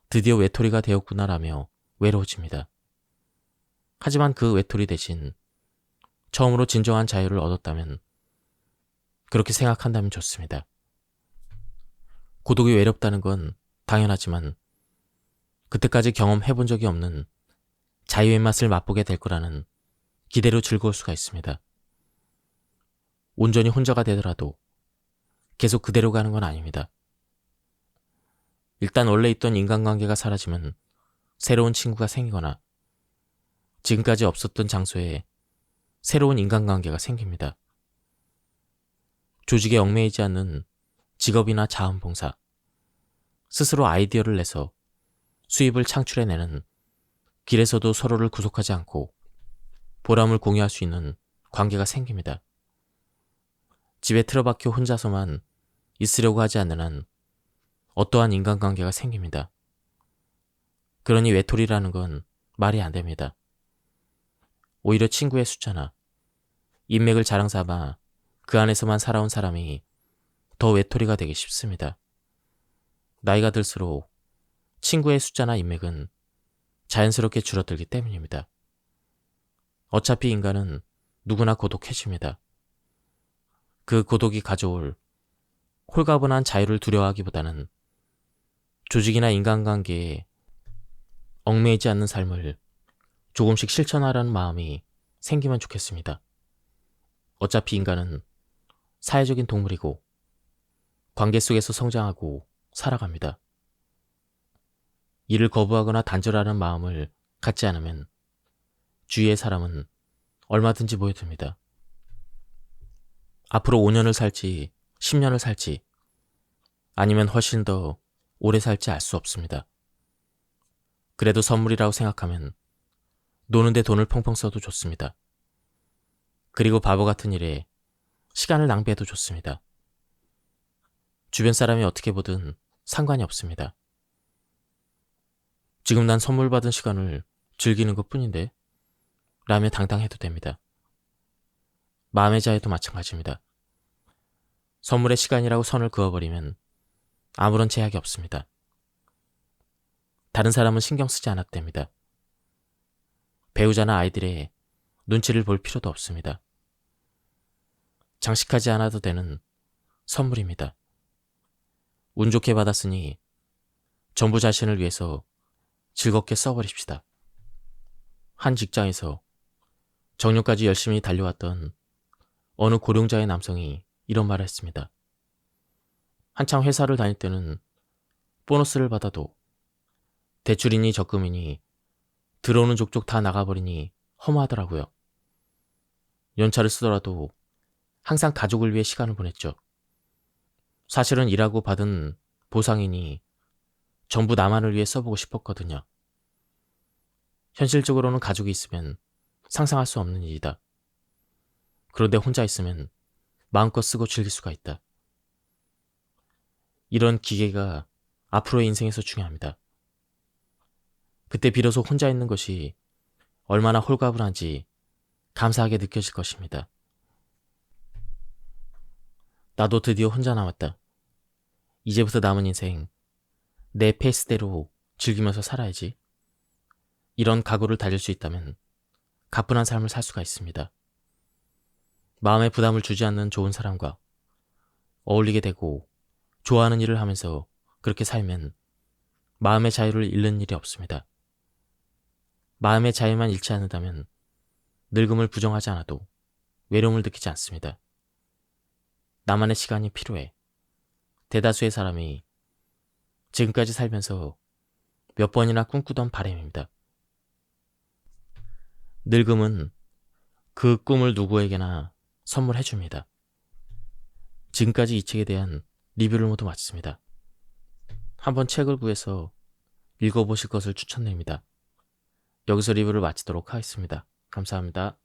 드디어 외톨이가 되었구나라며 외로워집니다. 하지만 그 외톨이 대신 처음으로 진정한 자유를 얻었다면, 그렇게 생각한다면 좋습니다. 고독이 외롭다는 건 당연하지만 그때까지 경험해본 적이 없는 자유의 맛을 맛보게 될 거라는 기대로 즐거울 수가 있습니다. 온전히 혼자가 되더라도 계속 그대로 가는 건 아닙니다. 일단 원래 있던 인간관계가 사라지면 새로운 친구가 생기거나 지금까지 없었던 장소에 새로운 인간관계가 생깁니다. 조직에 얽매이지 않는 직업이나 자원봉사, 스스로 아이디어를 내서 수입을 창출해내는, 길에서도 서로를 구속하지 않고 보람을 공유할 수 있는 관계가 생깁니다. 집에 틀어박혀 혼자서만 있으려고 하지 않는 한 어떠한 인간관계가 생깁니다. 그러니 외톨이라는 건 말이 안 됩니다. 오히려 친구의 숫자나 인맥을 자랑 삼아 그 안에서만 살아온 사람이 더 외톨이가 되기 쉽습니다. 나이가 들수록 친구의 숫자나 인맥은 자연스럽게 줄어들기 때문입니다. 어차피 인간은 누구나 고독해집니다. 그 고독이 가져올 홀가분한 자유를 두려워하기보다는 조직이나 인간관계에 얽매이지 않는 삶을 조금씩 실천하려는 마음이 생기면 좋겠습니다. 어차피 인간은 사회적인 동물이고 관계 속에서 성장하고 살아갑니다. 이를 거부하거나 단절하는 마음을 갖지 않으면 주위의 사람은 얼마든지 모여듭니다. 앞으로 5년을 살지 10년을 살지 아니면 훨씬 더 오래 살지 알 수 없습니다. 그래도 선물이라고 생각하면 노는데 돈을 펑펑 써도 좋습니다. 그리고 바보 같은 일에 시간을 낭비해도 좋습니다. 주변 사람이 어떻게 보든 상관이 없습니다. 지금 난 선물 받은 시간을 즐기는 것 뿐인데 라며 당당해도 됩니다. 마음의 자유도 마찬가지입니다. 선물의 시간이라고 선을 그어버리면 아무런 제약이 없습니다. 다른 사람은 신경 쓰지 않아도 됩니다. 배우자나 아이들의 눈치를 볼 필요도 없습니다. 장식하지 않아도 되는 선물입니다. 운 좋게 받았으니 전부 자신을 위해서 즐겁게 써버립시다. 한 직장에서 정년까지 열심히 달려왔던 어느 고령자의 남성이 이런 말을 했습니다. 한창 회사를 다닐 때는 보너스를 받아도 대출이니 적금이니 들어오는 족족 다 나가버리니 허무하더라고요. 연차를 쓰더라도 항상 가족을 위해 시간을 보냈죠. 사실은 일하고 받은 보상이니 전부 나만을 위해 써보고 싶었거든요. 현실적으로는 가족이 있으면 상상할 수 없는 일이다. 그런데 혼자 있으면 마음껏 쓰고 즐길 수가 있다. 이런 기계가 앞으로의 인생에서 중요합니다. 그때 비로소 혼자 있는 것이 얼마나 홀가분한지 감사하게 느껴질 것입니다. 나도 드디어 혼자 남았다. 이제부터 남은 인생 내 페이스대로 즐기면서 살아야지. 이런 각오를 다질 수 있다면 가뿐한 삶을 살 수가 있습니다. 마음에 부담을 주지 않는 좋은 사람과 어울리게 되고 좋아하는 일을 하면서 그렇게 살면 마음의 자유를 잃는 일이 없습니다. 마음의 자유만 잃지 않는다면 늙음을 부정하지 않아도 외로움을 느끼지 않습니다. 나만의 시간이 필요해. 대다수의 사람이 지금까지 살면서 몇 번이나 꿈꾸던 바람입니다. 늙음은 그 꿈을 누구에게나 선물해줍니다. 지금까지 이 책에 대한 리뷰를 모두 마쳤습니다. 한번 책을 구해서 읽어보실 것을 추천드립니다. 여기서 리뷰를 마치도록 하겠습니다. 감사합니다.